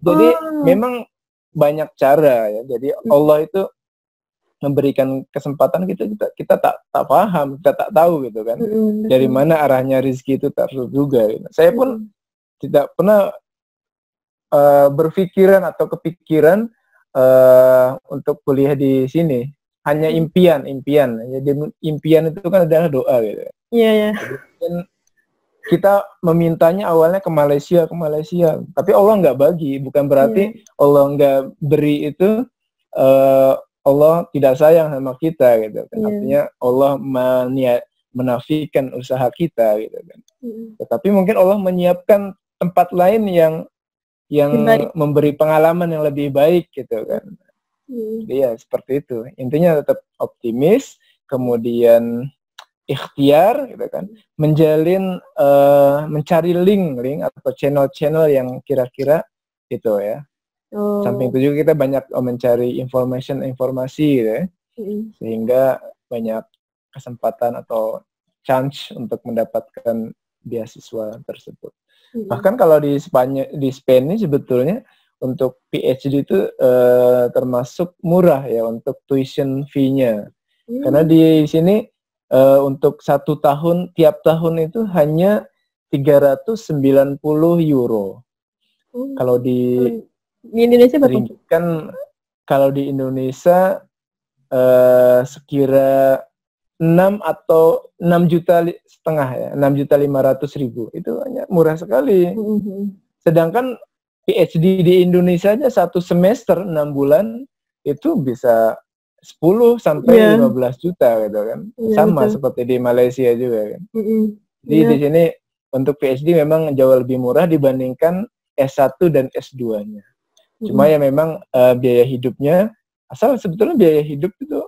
Jadi memang banyak cara ya. Jadi Allah itu memberikan kesempatan kita tak paham, kita tak tahu gitu kan. Dari mana arahnya rezeki itu tak terduga gitu. Saya pun tidak pernah berpikiran atau kepikiran untuk kuliah di sini. Hanya impian. Jadi impian itu kan adalah doa gitu. Iya. Dan kita memintanya awalnya ke Malaysia, tapi Allah nggak bagi. Bukan berarti Allah nggak beri itu Allah tidak sayang sama kita gitu kan. Artinya Allah menafikan usaha kita gitu kan. Tetapi mungkin Allah menyiapkan tempat lain yang memberi pengalaman yang lebih baik gitu kan. Jadi ya seperti itu. Intinya tetap optimis, kemudian ikhtiar gitu kan, menjalin mencari link atau channel-channel yang kira-kira gitu ya. Samping itu juga kita banyak mencari informasi gitu ya. Sehingga banyak kesempatan atau chance untuk mendapatkan beasiswa tersebut. Bahkan kalau di Spain ini sebetulnya untuk PhD itu termasuk murah ya untuk tuition fee-nya. Karena di sini untuk 1 tahun, tiap tahun itu hanya 390 euro. Kalau di Indonesia berapa? Kan kalau di Indonesia sekira 6 atau 6,5 juta ya, 6.500.000. Itu hanya murah sekali. Sedangkan PhD di Indonesia aja 1 semester 6 bulan itu bisa 10 sampai 15 juta gitu kan. Sama betul. Seperti di Malaysia juga kan. Jadi di sini untuk PhD memang jauh lebih murah dibandingkan S1 dan S2-nya. Cuma ya memang biaya hidupnya, asal sebetulnya biaya hidup itu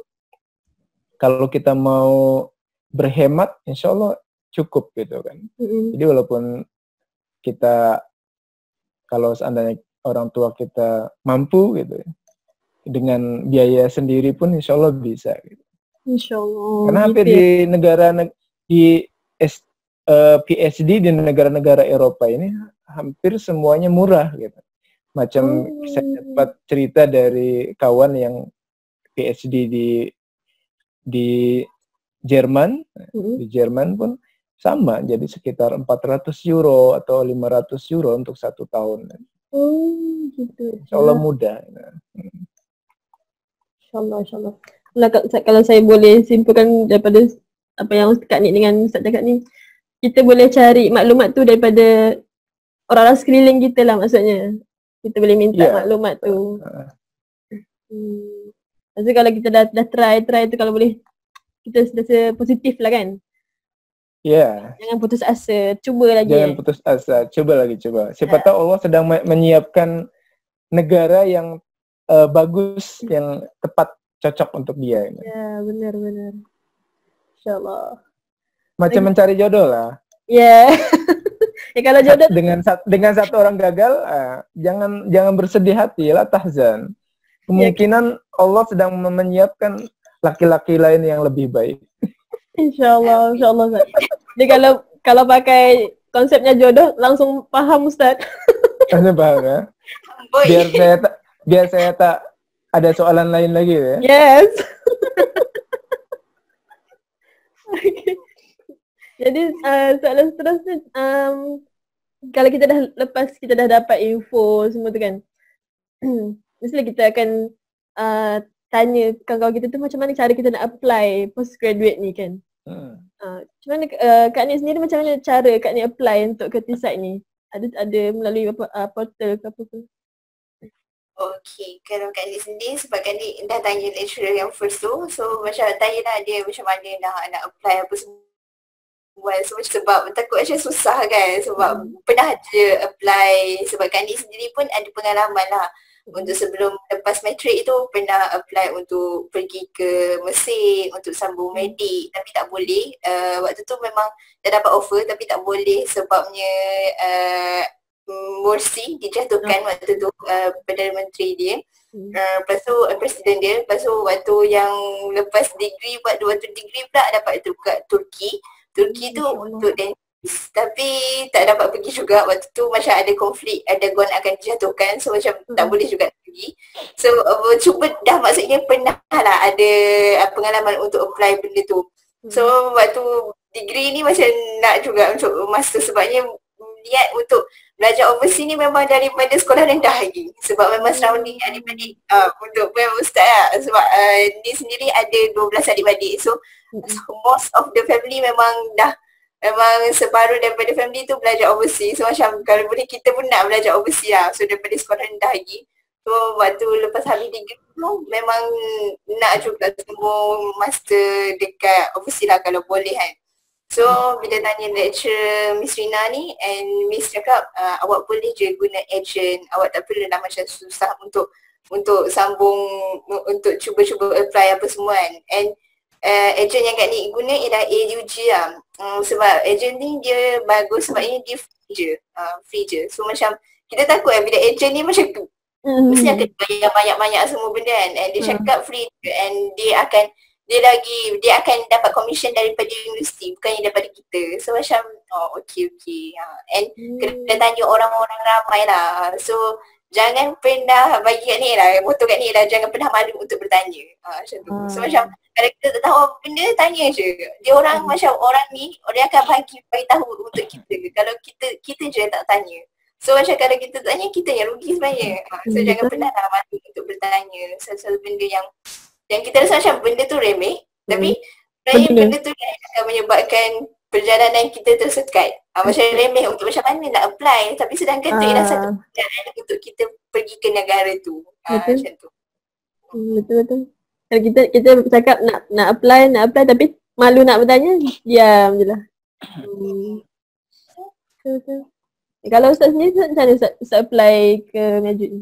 kalau kita mau berhemat insya Allah cukup gitu kan. Jadi walaupun kita kalau seandainya orang tua kita mampu gitu ya, dengan biaya sendiri pun insya Allah bisa gitu. Insya Allah. Karena hampir di negara PhD di negara-negara Eropa ini hampir semuanya murah gitu. Macam saya dapat cerita dari kawan yang PhD di Jerman, di Jerman pun sama, jadi sekitar 400 euro atau 500 euro untuk 1 tahun. Gitu. Insya Allah mudah. Insya Allah. Nah, kalau saya boleh simpulkan daripada apa yang Kak Nik dengan Ustaz cakap ni, kita boleh cari maklumat tu daripada orang-orang sekeliling kita lah maksudnya. Kita boleh minta maklumat tu. Maksudnya kalau kita dah try tu, kalau boleh kita rasa positif lah kan. Jangan putus asa, cuba lagi. Jangan putus asa, coba lagi. Siapa tahu Allah sedang menyiapkan negara yang bagus, yang tepat, cocok untuk dia. Ya, benar. InsyaAllah. Macam mencari jodoh lah. Ya. Ya kalau jodoh dengan satu orang gagal, jangan bersedih hati, la tahzan. Kemungkinan Allah sedang menyiapkan laki-laki lain yang lebih baik. InsyaAllah. Jadi kalau pakai konsepnya jodoh, langsung paham Ustaz. Langsung paham ya? Biar saya tak ada soalan lain lagi ya? Yes. Okay. Jadi soalan seterusnya, kalau kita dah dapat info semua tu kan, mestilah kita akan tanya kawan-kawan kita tu macam mana cara kita nak apply postgraduate ni kan. Macam mana Kak Nik sendiri, macam mana cara Kak Nik apply untuk ke TISAT ni? ada melalui portal ke apa ke? Okay, kalau Kak Nik sendiri sebab Kak Nik dah tanya lecturer yang first tu, so macam tanya lah dia macam mana nak apply apa semua. So sebab takut macam susah kan, sebab pernah je apply, sebab Kak Nik sendiri pun ada pengalaman lah. Untuk sebelum lepas matrik tu pernah apply untuk pergi ke Mesir untuk sambung medik, tapi tak boleh. Waktu tu memang dah dapat offer tapi tak boleh sebabnya Morsi dijatuhkan waktu tu, Perdana Menteri dia. Lepas tu presiden dia, lepas tu waktu yang lepas degree, waktu degree pula dapat tu kat Turki tu untuk dentist, tapi tak dapat pergi juga. Waktu tu macam ada konflik, ada gon akan dijatuhkan, so macam tak boleh juga pergi. So cuba dah, maksudnya pernah lah ada pengalaman untuk apply benda tu. So waktu degree ni macam nak juga untuk master, sebabnya niat untuk belajar overseas ni memang daripada sekolah rendah lagi, sebab memang surrounding adik-adik untuk memang ustaz lah, sebab ni sendiri ada 12 adik-adik, so most of the family memang separuh daripada family tu belajar overseas. So macam kalau boleh kita pun nak belajar overseas lah, so daripada sekolah rendah lagi. So waktu lepas habis degree tu memang nak juga semua master dekat overseas lah kalau boleh kan. So bila tanya lecturer Miss Rina ni, and Miss cakap awak boleh je guna agent, awak tak perlu lah macam susah untuk sambung, untuk cuba-cuba apply apa semua kan. And agent yang Kak Nik guna ialah AUG lah. Sebab agent ni dia bagus sebab ini dia free je. So macam kita takut bila agent ni macam mesti akan bayar banyak-banyak semua benda kan. And dia cakap free je, and dia akan dapat commission daripada universiti, bukannya daripada kita. So macam okay. And kena tanya orang-orang ramai lah. So jangan pernah bagi Kak Nik lah, moto Kak Nik lah, jangan pernah malu untuk bertanya. Macam tu. So macam kalau kita tak tahu apa benda, tanya je. Dia orang macam orang ni, dia akan bagi tahu untuk kita. Kalau kita je tak tanya. So macam kalau kita tanya, kita yang rugi sebenarnya. So jangan pernah lah malu untuk bertanya sesuatu benda yang kita rasa macam benda tu remeh, tapi sebenarnya benda tu akan menyebabkan perjalanan kita tersekat. Macam remeh untuk macam mana nak apply, tapi sedangkan tu ialah satu perjalanan untuk kita pergi ke negara tu. Macam tu. Betul. Kalau kita cakap nak apply tapi malu nak bertanya, diam je lah. Betul. Kalau Ustaz sendiri macam mana Ustaz apply ke Majid ni?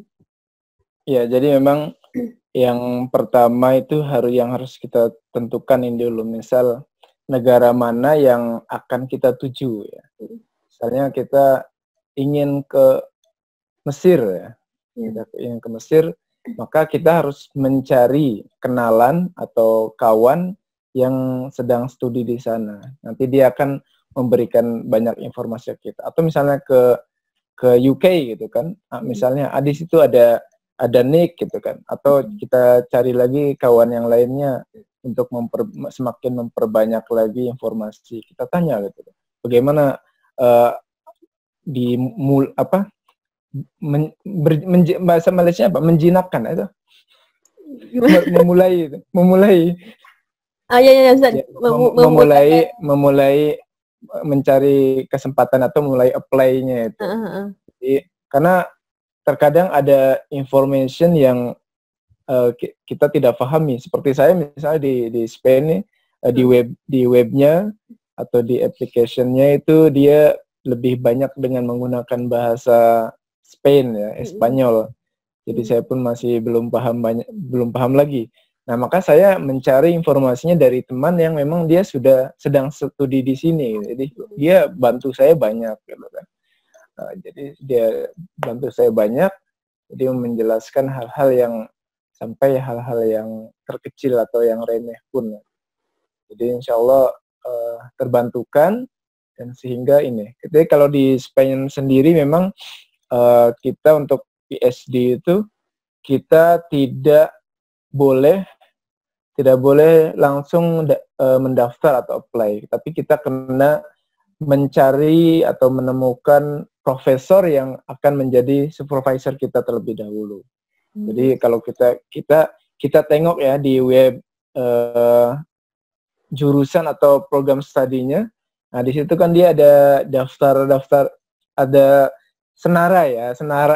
Ya, jadi memang yang pertama itu harus kita tentukan ini dulu. Misal negara mana yang akan kita tuju ya. Misalnya kita ingin ke Mesir ya. Kita ingin ke Mesir, maka kita harus mencari kenalan atau kawan yang sedang studi di sana. Nanti dia akan memberikan banyak informasi ke kita. Atau misalnya ke UK gitu kan. Misalnya di situ ada Nick gitu kan. Atau kita cari lagi kawan yang lainnya untuk semakin memperbanyak lagi informasi. Kita tanya gitu. Bagaimana bahasa Malaysia apa? Menjinakkan itu. memulai. Ya Ustaz. Memulai mencari kesempatan atau mulai apply-nya itu. Jadi, karena terkadang ada information yang kita tidak pahami. Seperti saya misalnya di Spain nih, di webnya atau di application-nya itu dia lebih banyak dengan menggunakan bahasa Spain ya, Espanyol. Jadi saya pun masih belum paham lagi. Nah, maka saya mencari informasinya dari teman yang memang dia sudah sedang studi di sini. Jadi dia bantu saya banyak gitu kan. Jadi dia bantu saya banyak. Jadi menjelaskan hal-hal yang sampai hal-hal yang terkecil atau yang remeh pun. Jadi insya Allah terbantukan, dan sehingga ini. Jadi kalau di Spain sendiri memang kita untuk PhD itu kita tidak boleh langsung mendaftar atau apply, tapi kita kena mencari atau menemukan profesor yang akan menjadi supervisor kita terlebih dahulu. Jadi kalau kita tengok ya di web jurusan atau program studinya, nah di situ kan dia ada daftar ada senarai ya,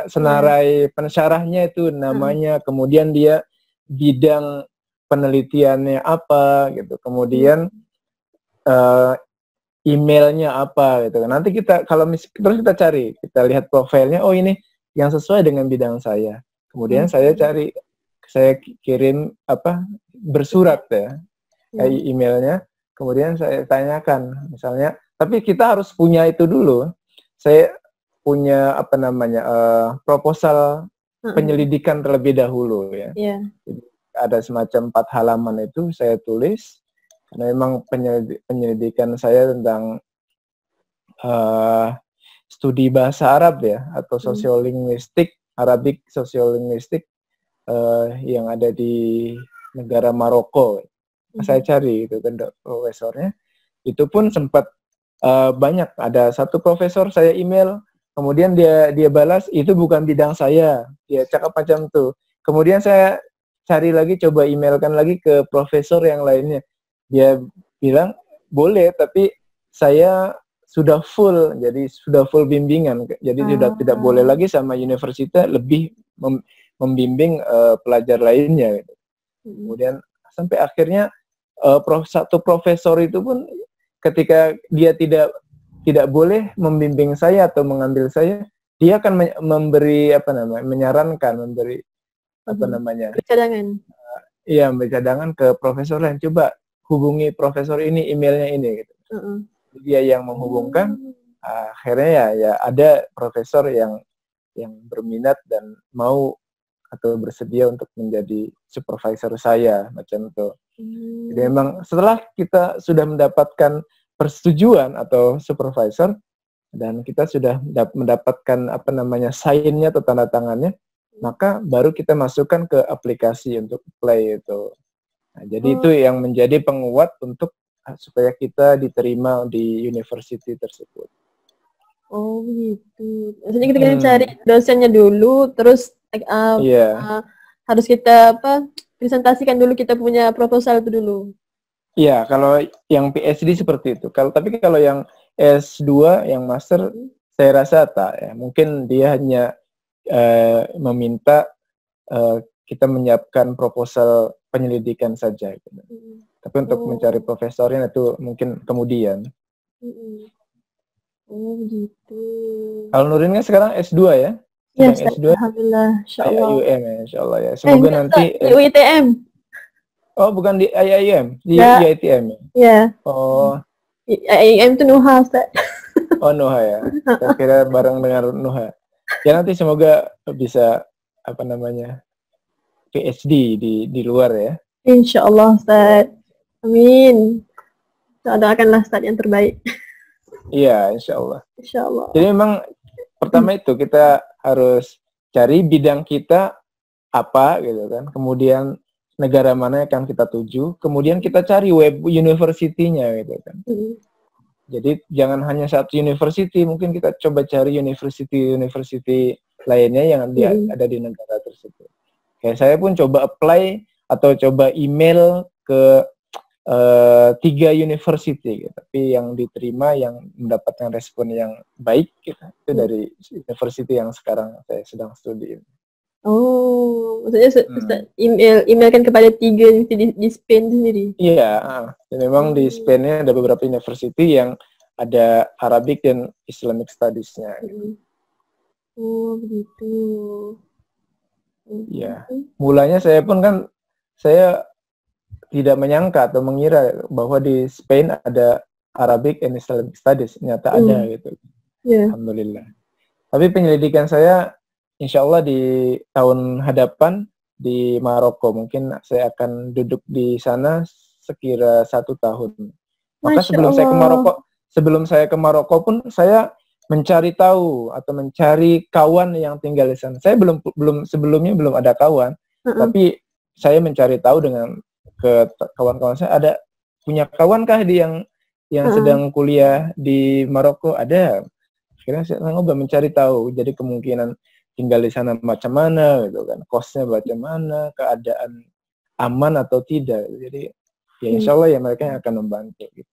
senarai pensyarahnya itu namanya, kemudian dia bidang penelitiannya apa gitu, kemudian emailnya apa gitu. Nanti kita terus kita cari, kita lihat profilnya, oh ini yang sesuai dengan bidang saya. Kemudian saya kirim bersurat ya, emailnya. Kemudian saya tanyakan, misalnya, tapi kita harus punya itu dulu. Saya punya proposal penyelidikan terlebih dahulu ya. Jadi, ada semacam 4 halaman itu saya tulis. Karena memang penyelidikan saya tentang studi bahasa Arab ya, atau sosiolinguistik, Arabic sosiolinguistik yang ada di negara Maroko. Saya cari itu kan profesornya. Itu pun sempat banyak, ada satu profesor saya email, kemudian dia balas itu bukan bidang saya, dia cakap macam tuh. Kemudian saya cari lagi, coba emailkan lagi ke profesor yang lainnya. Dia bilang boleh, tapi saya sudah full, jadi sudah full bimbingan, jadi sudah tidak boleh lagi sama universitas lebih membimbing pelajar lainnya. Gitu. Kemudian sampai akhirnya satu profesor itu pun ketika dia tidak boleh membimbing saya atau mengambil saya, dia akan menyarankan, memberi cadangan. Iya, memberi cadangan ke profesor lain. Coba hubungi profesor ini, emailnya ini gitu. Dia yang menghubungkan. Akhirnya ya ada profesor yang berminat dan mau atau bersedia untuk menjadi supervisor saya macam itu. Jadi memang setelah kita sudah mendapatkan persetujuan atau supervisor dan kita sudah mendapatkan sign-nya atau tanda tangannya, maka baru kita masukkan ke aplikasi untuk apply itu. Nah, jadi itu yang menjadi penguat untuk supaya kita diterima di university tersebut. Oh gitu. Maksudnya kita cari dosennya dulu, terus harus kita presentasikan dulu kita punya proposal itu dulu. Iya, kalau yang PhD seperti itu. Tapi kalau yang S2, yang master, saya rasa tak ya. Mungkin dia hanya meminta kita menyiapkan proposal penyelidikan saja. Gitu. Tapi untuk mencari profesornya itu mungkin kemudian. Oh gitu. Kalau Nurin kan sekarang S2 ya? Ya, S2. Alhamdulillah. IAIUM ya, insyaAllah ya. Semoga nanti... UITM. Oh, bukan di IAIM? Di IITM ya? Iya. Oh. IAIM itu Nuha, Ustaz. Oh, Nuha ya. Saya kira bareng dengan Nuha. Ya nanti semoga bisa PhD di luar ya. InsyaAllah, Ustaz. Amin. Doakanlah Ustaz yang terbaik. Iya, insyaAllah. InsyaAllah. Jadi memang pertama itu kita harus cari bidang kita apa gitu kan. Kemudian negara mana yang akan kita tuju. Kemudian kita cari web university-nya gitu kan. Jadi jangan hanya satu university, mungkin kita coba cari university lainnya yang ada di negara tersebut. Kayak saya pun coba apply atau coba email ke 3 university gitu. Tapi yang diterima, yang mendapatkan respon yang baik gitu, itu dari university yang sekarang saya sedang studi. Oh, maksudnya emailkan kepada 3 di Spain sendiri? Iya, memang di Spainnya ada beberapa university yang ada Arabic dan Islamic Studies-nya. Oh, begitu. Iya. Mulanya saya tidak menyangka atau mengira bahwa di Spain ada Arabic and Islamic Studies. Ternyata ada gitu. Yeah. Alhamdulillah. Tapi penyelidikan saya insya Allah di tahun hadapan di Maroko. Mungkin saya akan duduk di sana sekira 1 tahun. Maka sebelum saya ke Maroko pun saya mencari tahu atau mencari kawan yang tinggal di sana. Saya sebelumnya belum ada kawan, tapi saya mencari tahu dengan ke kawan-kawan saya, punya kawankah yang sedang kuliah di Maroko? Ada. Akhirnya saya coba mencari tahu. Jadi kemungkinan tinggal di sana macam mana gitu kan, kosnya macam mana, keadaan aman atau tidak. Jadi ya insya Allah ya mereka yang akan membantu gitu.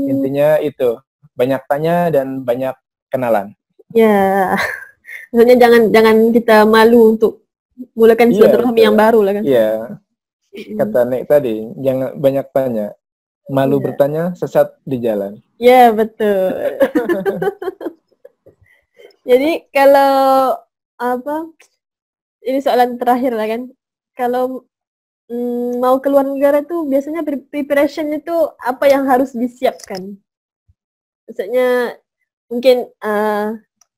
Intinya itu, banyak tanya dan banyak kenalan. Ya. Maksudnya jangan kita malu untuk mulakan silaturahmi yang baru lah kan. Iya. Kata Nek tadi, jangan banyak tanya. Malu bertanya, sesat di jalan. Ya, betul. Jadi kalau ini soalan terakhir lah kan. Kalau mau keluar negara tuh biasanya preparation itu apa yang harus disiapkan? Maksudnya mungkin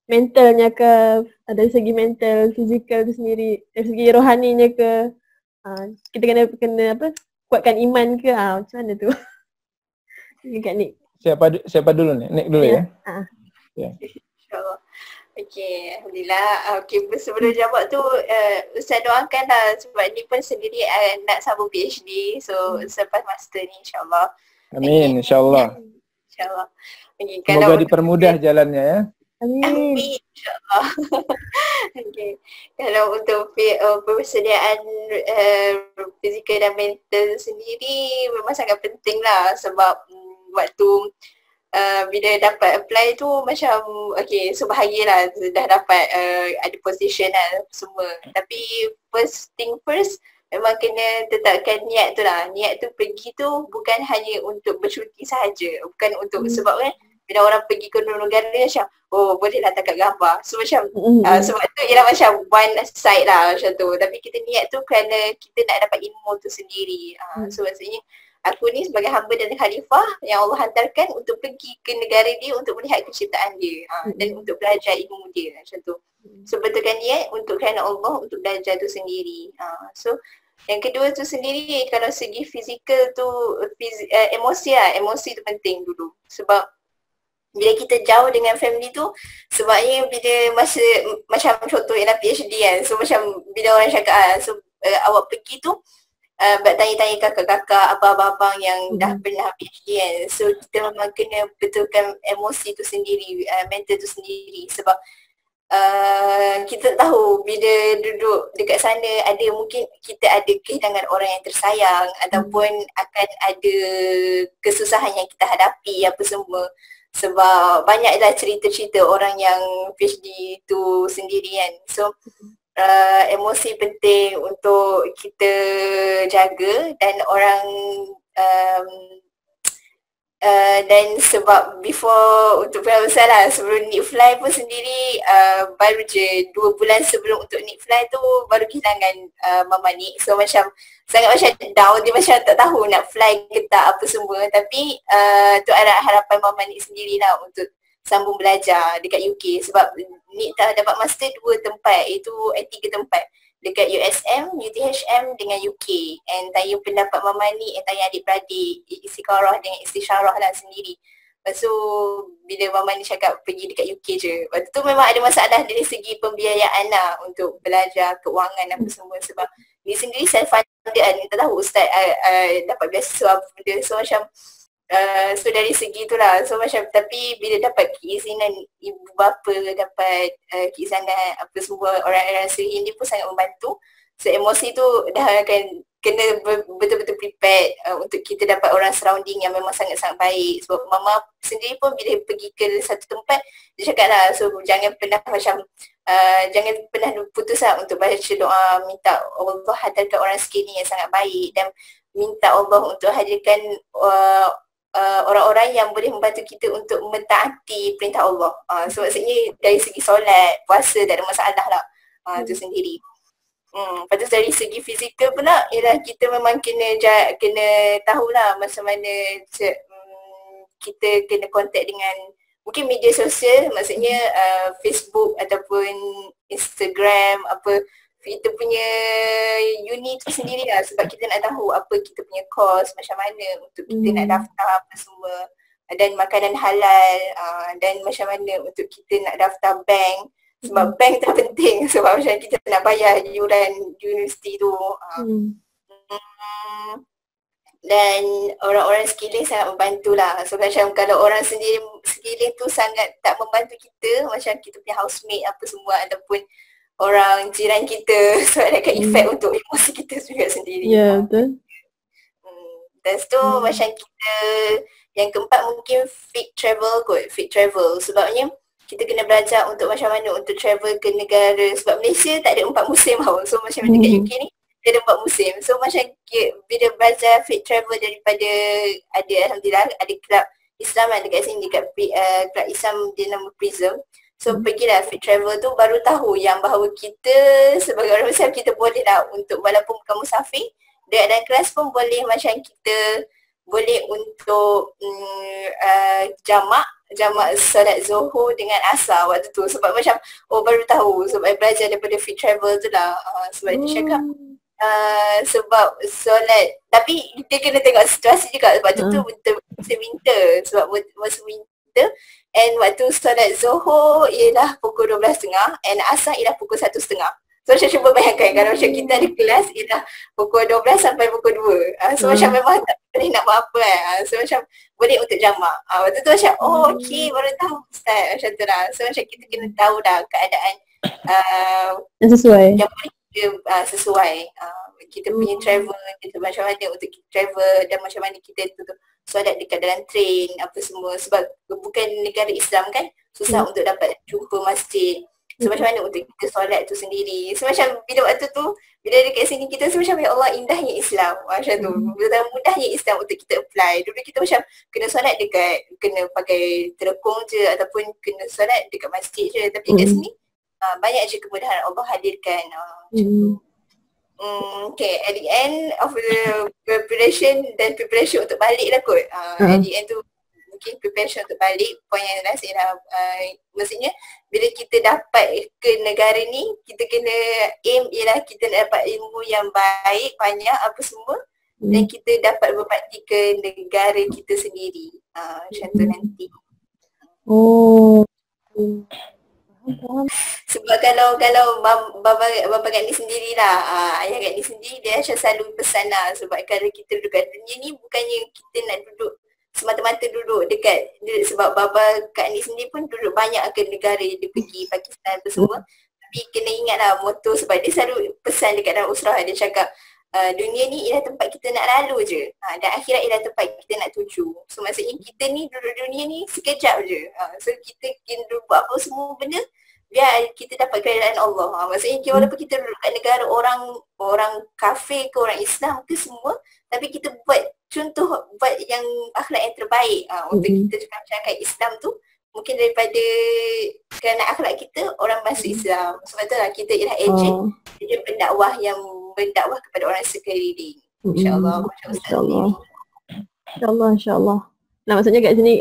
mentalnya ke, dari segi mental, fizikal itu sendiri, dari segi rohaninya ke, kita kena kuatkan iman ke, macam mana tu? Kak Nik. Siapa dulu nih? Nik dulu ya. Ya. InsyaAllah. Okey, Alhamdulillah. Okey, sebelum jawab tu, Ustaz doakan lah sebab ni pun sendiri nak sambung PhD. So, selepas master ni insyaAllah. Amin, insyaAllah. InsyaAllah. Okay, semoga dipermudah jalannya ya. Amin. InsyaAllah. Okay. Kalau untuk persediaan fizikal dan mental sendiri memang sangat penting lah sebab waktu bila dapat apply tu macam okay, so bahagialah dah dapat ada position lah semua. Tapi first thing first memang kena tetapkan niat tu lah. Niat tu pergi tu bukan hanya untuk bercuti sahaja, bukan untuk sebab kan bila orang pergi ke luar negara macam oh bolehlah tangkap gambar. So macam sebab tu ialah macam one side lah macam tu. Tapi kita niat tu kerana kita nak dapat ilmu tu sendiri. So maksudnya aku ni sebagai hamba dan khalifah yang Allah hantarkan untuk pergi ke negara dia untuk melihat penciptaan dia dan untuk belajar ilmu dia macam tu. So betulkan niat untuk kerana Allah untuk belajar tu sendiri. So yang kedua tu sendiri kalau segi fizikal tu emosi lah, emosi tu penting dulu sebab bila kita jauh dengan family tu sebabnya bila masa macam contoh ialah PhD kan, so macam bila orang cakap so awak pergi tu tanya-tanya kakak-kakak, abang-abang yang dah pernah PhD kan, so kita memang kena betulkan emosi tu sendiri, mental tu sendiri sebab kita tahu bila duduk dekat sana ada mungkin kita ada kehilangan orang yang tersayang ataupun akan ada kesusahan yang kita hadapi apa semua sebab banyaklah cerita-cerita orang yang PhD tu sendiri kan. So emosi penting untuk kita jaga dan orang dan sebab before untuk Fly lah sebelum Nick Fly pun sendiri baru je 2 bulan sebelum untuk Nick Fly tu baru kehilangan Mama Nick. So macam sangat macam down, dia macam tak tahu nak fly ke tak apa semua. Tapi tu ada harapan Mama Nick sendirilah untuk sambung belajar dekat UK sebab Nick tak dapat master 2 tempat, iaitu 3 tempat dekat USM, UTHM dengan UK. And tanya pendapat Mama ni, tanya adik-beradik, istiqarah dengan istisyarah lah sendiri. Lepas tu bila Mama ni cakap pergi dekat UK je, waktu tu memang ada masalah dari segi pembiayaan lah untuk belajar keuangan apa semua sebab ni sendiri self-funded kan, kita tahu Ustaz dapat beasiswa apa benda, so macam so dari segi tu lah, so macam tapi bila dapat keizinan ibu bapa, dapat keizinan apa semua orang-orang sendiri ni pun sangat membantu. So emosi tu dah akan kena betul-betul prepared untuk kita dapat orang surrounding yang memang sangat-sangat baik. Sebab Mama sendiri pun bila pergi ke satu tempat dia cakap lah, so jangan pernah macam jangan pernah putus lah untuk baca doa, minta Allah hantarkan orang sekeliling yang sangat baik dan minta Allah untuk hadirkan orang-orang yang boleh membantu kita untuk mentaati perintah Allah. So maksudnya dari segi solat, puasa tak ada masalah lah tu sendiri. Lepas tu dari segi fizikal pula ialah kita memang kena tahulah macam mana kita kena kontak dengan mungkin media sosial, maksudnya Facebook ataupun Instagram apa, kita punya uni tu sendiri lah sebab kita nak tahu apa kita punya course macam mana untuk kita nak daftar apa semua dan makanan halal dan macam mana untuk kita nak daftar bank sebab bank tu penting sebab macam kita nak bayar yuran universiti tu dan orang-orang sekeliling sangat membantu lah. So macam kalau orang sekeliling tu sangat tak membantu kita, macam kita punya housemate apa semua ataupun orang jiran kita, so ada efek untuk emosi kita juga sendiri. Ya, betul. Dan tu macam kita, yang keempat mungkin fit travel kot, fit travel. Sebabnya kita kena belajar untuk macam mana untuk travel ke negara, sebab Malaysia tak ada 4 musim tau. So macam dekat UK ni dia ada 4 musim. So macam bila belajar fit travel daripada ada, alhamdulillah ada kelab Islam ada dekat sini, dekat kelab Islam dia nama Prism. So pergilah fit travel tu, baru tahu yang bahawa kita sebagai orang Muslim kita boleh lah untuk walaupun bukan musafir, dekat dalam kelas pun boleh macam kita boleh untuk jamak solat Zuhur dengan Asar waktu tu. Sebab macam baru tahu sebab belajar daripada fit travel tu lah. Sebab dia cakap sebab solat, tapi kita kena tengok situasi juga sebab tu musim winter, sebab musim winter and waktu solat Zuhur ialah pukul 12.30 and Asar ialah pukul 1.30. So macam cuba bayangkan kalau macam kita ada kelas ialah pukul 12 sampai pukul 2. So macam memang tak boleh nak buat apa So macam boleh untuk jamak. Waktu tu macam okey, baru tahu Ustaz, macam tu lah. So macam kita kena tahu dah keadaan yang sesuai. Yang boleh kita sesuai kita punya travel, kita macam mana untuk kita travel dan macam mana kita tutup solat dekat dalam train apa semua, sebab bukan negara Islam kan, susah untuk dapat jumpa masjid. So macam mana untuk kita solat tu sendiri. So macam bila waktu tu, bila dekat sini kita so macam ya Allah indahnya Islam macam tu, betapa mudahnya Islam untuk kita apply. Dulu kita macam kena solat dekat, kena pakai telekong je ataupun kena solat dekat masjid je, tapi dekat sini banyak je kemudahan Allah hadirkan macam tu. Okay, at the end of the preparation untuk balik lah kot. At the end tu mungkin preparation untuk balik, poin yang last ialah maksudnya bila kita dapat ke negara ni, kita kena aim ialah kita nak dapat ilmu yang baik, banyak apa semua dan kita dapat berbakti ke negara kita sendiri. Macam tu nanti. Sebab kalau bapa Kak Ni sendirilah, ayah Kak Ni sendiri dia macam selalu pesan lah, sebab kalau kita duduk kat dunia ni bukannya kita nak duduk semata-mata duduk dekat, sebab bapa Kak Ni sendiri pun duduk banyak ke negara, dia pergi Pakistan apa semua. Tapi kena ingatlah moto, sebab dia selalu pesan dekat dalam usrah, dia cakap dunia ni ialah tempat kita nak lalu je, dan akhirat ialah tempat kita nak tuju. So maksudnya kita ni duduk dunia ni sekejap je. So kita kena buat apa semua benda biar kita dapat keridaan Allah. Maksudnya walaupun kita duduk kat negara orang kafir ke orang Islam ke semua, tapi kita buat contoh, buat yang akhlak yang terbaik untuk kita juga cakap Islam tu. Mungkin daripada kerana akhlak kita orang masuk Islam. Sebab tu lah kita ialah agent, dia pendakwah yang berdakwah kepada orang sekeliling. InsyaAllah. InsyaAllah. Nah maksudnya kat sini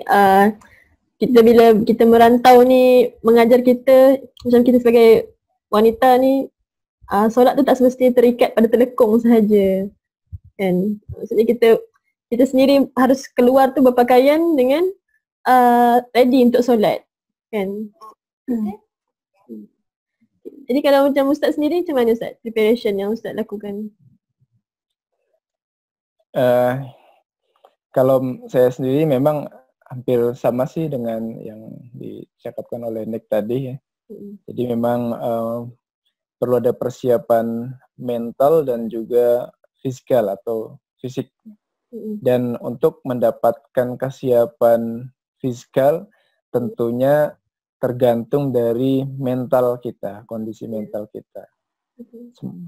kita bila kita merantau ni mengajar kita, macam kita sebagai wanita ni solat tu tak semestinya terikat pada telekong sahaja kan. Maksudnya kita sendiri harus keluar tu berpakaian dengan ready untuk solat kan. Jadi kalau macam Ustaz sendiri, macam mana Ustaz preparation yang Ustaz lakukan? Kalau saya sendiri memang hampir sama sih dengan yang dicakapkan oleh Nick tadi ya. Jadi memang perlu ada persiapan mental dan juga fisikal atau fisik. Dan untuk mendapatkan kesiapan fisikal tentunya tergantung dari mental kita, kondisi mental kita.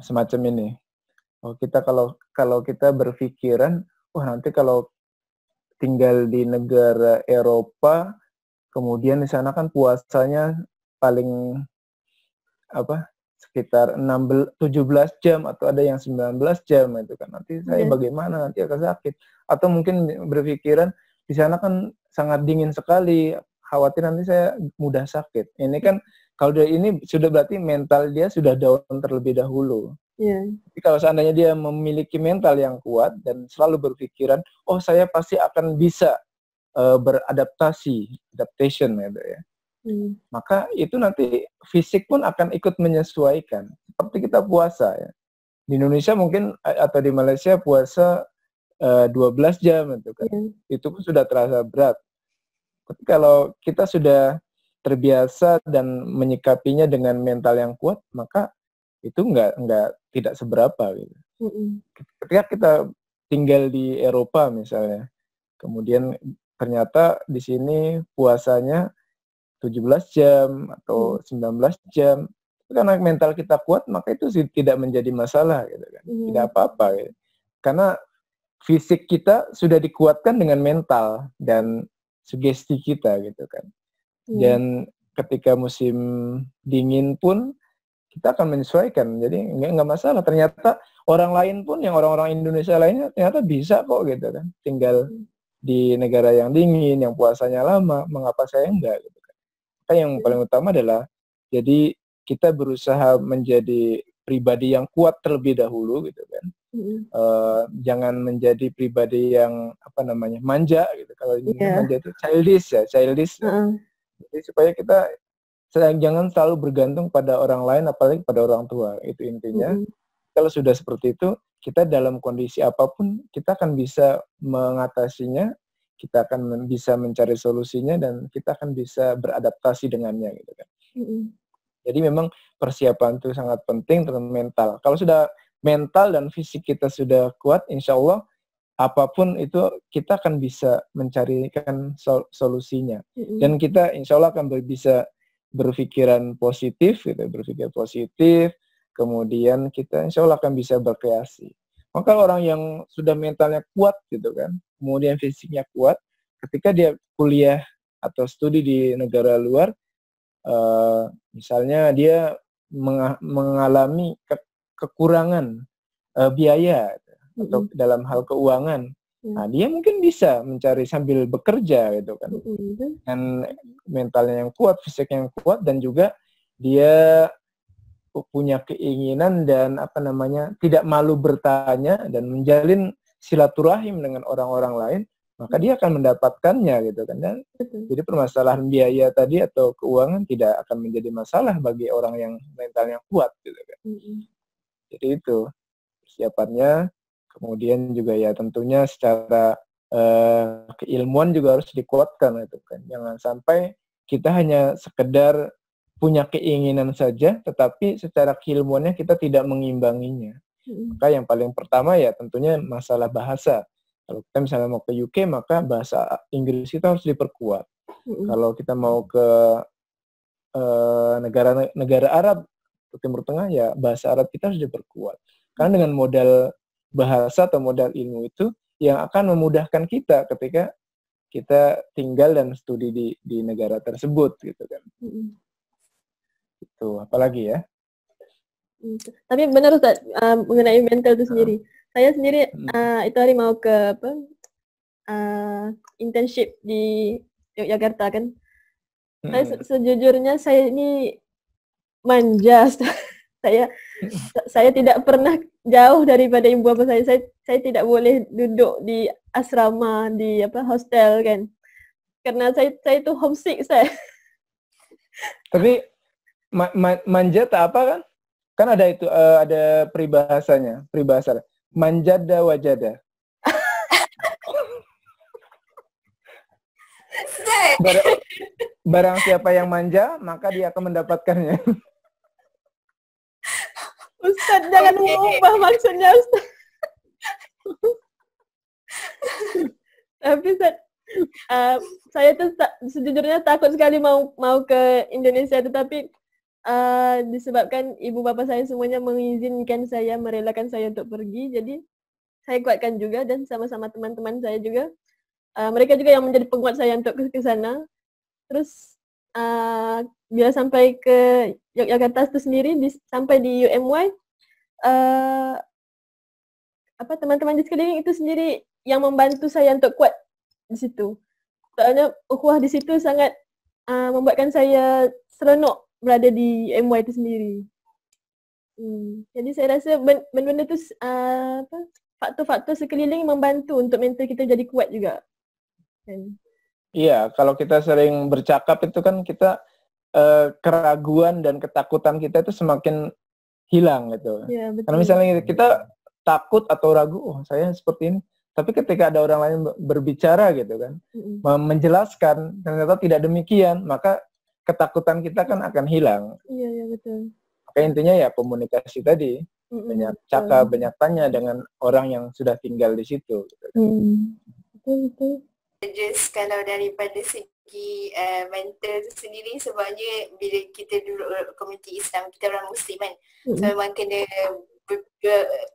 Semacam ini. Kalau kita berpikiran, nanti kalau tinggal di negara Eropa, kemudian di sana kan puasanya paling sekitar 17 jam atau ada yang 19 jam itu kan. Nanti saya bagaimana, nanti akan sakit. Atau mungkin berpikiran di sana kan sangat dingin sekali, khawatir nanti saya mudah sakit. Ini kan kalau dia ini sudah berarti mental dia sudah down terlebih dahulu. Tapi kalau seandainya dia memiliki mental yang kuat dan selalu berpikiran, saya pasti akan bisa adaptation gitu ya. Maka itu nanti fisik pun akan ikut menyesuaikan. Seperti kita puasa ya. Di Indonesia mungkin atau di Malaysia puasa 12 jam itu kan. Itu pun sudah terasa berat. Tapi kalau kita sudah terbiasa dan menyikapinya dengan mental yang kuat, maka itu tidak seberapa gitu. Ketika kita tinggal di Eropa misalnya, kemudian ternyata di sini puasanya 17 jam atau 19 jam. Karena mental kita kuat, maka itu tidak menjadi masalah gitu kan. Tidak apa-apa gitu. Karena fisik kita sudah dikuatkan dengan mental dan sugesti kita gitu kan. Dan ketika musim dingin pun kita akan menyesuaikan. Jadi nggak masalah. Ternyata orang lain pun, yang orang-orang Indonesia lainnya ternyata bisa kok gitu kan. Tinggal di negara yang dingin, yang puasanya lama, mengapa saya enggak gitu kan. Maka yang paling utama adalah jadi kita berusaha menjadi pribadi yang kuat terlebih dahulu gitu kan. Jangan menjadi pribadi yang manja gitu. Kalau manja itu childish. Jadi supaya kita jangan selalu bergantung pada orang lain, apalagi pada orang tua. Itu intinya. Kalau sudah seperti itu, kita dalam kondisi apapun kita akan bisa mengatasinya, kita akan bisa mencari solusinya, dan kita akan bisa beradaptasi dengannya gitu kan. Jadi memang persiapan itu sangat penting tentang mental. Kalau sudah mental dan fisik kita sudah kuat, insya Allah apapun itu kita akan bisa mencarikan solusinya. Dan kita insya Allah akan bisa berpikiran positif, gitu, berpikir positif, kemudian kita insya Allah akan bisa berkreasi. Maka orang yang sudah mentalnya kuat gitu kan, kemudian fisiknya kuat, ketika dia kuliah atau studi di negara luar, misalnya dia mengalami kekurangan biaya atau dalam hal keuangan, nah dia mungkin bisa mencari sambil bekerja gitu kan, dan mentalnya yang kuat, fisiknya yang kuat, dan juga dia punya keinginan dan tidak malu bertanya dan menjalin silaturahim dengan orang-orang lain, maka dia akan mendapatkannya gitu kan. Dan jadi permasalahan biaya tadi atau keuangan tidak akan menjadi masalah bagi orang yang mentalnya kuat gitu kan. Jadi itu persiapannya. Kemudian juga ya tentunya secara keilmuan juga harus dikuatkan gitu kan. Jangan sampai kita hanya sekedar punya keinginan saja, tetapi secara keilmuannya kita tidak mengimbanginya. Maka yang paling pertama ya tentunya masalah bahasa. Kalau kita misalnya mau ke UK, maka bahasa Inggris kita harus diperkuat. Kalau kita mau ke negara Arab, ke Timur Tengah, ya bahasa Arab kita harus diperkuat. Karena dengan modal bahasa atau modal ilmu itu yang akan memudahkan kita ketika kita tinggal dan studi di negara tersebut gitu kan. Itu apalagi ya. Tapi benar Ustaz, mengenai mental itu sendiri. Saya sendiri itu hari mau ke internship di Yogyakarta kan. Sejujurnya saya ini manja. Saya tidak pernah jauh daripada ibu bapa saya. Saya tidak boleh duduk di asrama, di hostel kan. Karena saya itu homesick saya. Tapi manja tak apa kan? Kan ada itu ada peribahasa. Manjada wajada. Barang siapa yang manja, maka dia akan mendapatkannya. Ustaz, jangan mengubah maksudnya Ustaz. Tapi Ustaz, saya tuh sejujurnya takut sekali mau ke Indonesia, tetapi disebabkan ibu bapa saya semuanya mengizinkan saya, merelakan saya untuk pergi, jadi saya kuatkan juga, dan sama-sama teman-teman saya juga, mereka juga yang menjadi penguat saya untuk ke sana. Terus bila sampai ke Yogyakarta itu sendiri, sampai di UMY, teman-teman di sekeliling itu sendiri yang membantu saya untuk kuat di situ. Soalnya ukhuwah di situ sangat membuatkan saya seronok berada di UMY itu sendiri. Jadi saya rasa benda-benda itu faktor-faktor sekeliling membantu untuk mental kita jadi kuat juga. Iya, kalau kita sering bercakap itu kan kita keraguan dan ketakutan kita itu semakin hilang gitu. Ya, betul. Karena misalnya kita takut atau ragu, saya seperti ini. Tapi ketika ada orang lain berbicara gitu kan, menjelaskan ternyata tidak demikian, maka ketakutan kita kan akan hilang. Iya, betul. Maka intinya ya komunikasi tadi, banyak cakap, banyak tanya dengan orang yang sudah tinggal di situ. Gitu kan. Betul. Just kalau daripada mental tu sendiri sebabnya bila kita duduk komuniti Islam, kita orang Muslim kan, so memang kena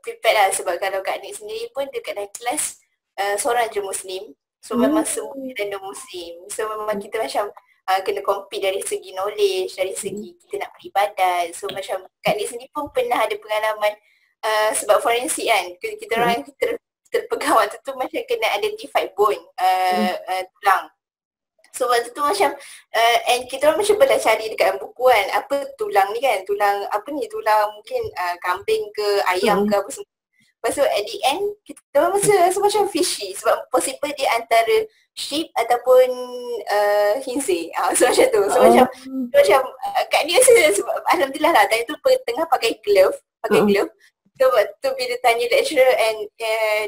prepare lah. Sebab kalau Kak Nik sendiri pun dekat dalam kelas seorang je Muslim, so memang semua random Muslim, so memang kita macam kena compete dari segi knowledge, dari segi kita nak beribadat. So macam Kak Nik sendiri pun pernah ada pengalaman sebab forensik kan, kita orang terpegang waktu tu macam kena identify bone, tulang. So waktu tu macam and kita orang macam pernah cari dekat buku kan, apa tulang ni kan, tulang apa ni, tulang mungkin kambing ke ayam ke apa semua. Lepas tu at the end kita orang rasa macam fishy sebab possible dia antara sheep ataupun khinzir. So macam tu. So macam Kak ni rasa sebab alhamdulillah lah time tu tengah pakai glove. So waktu bila tanya lecturer and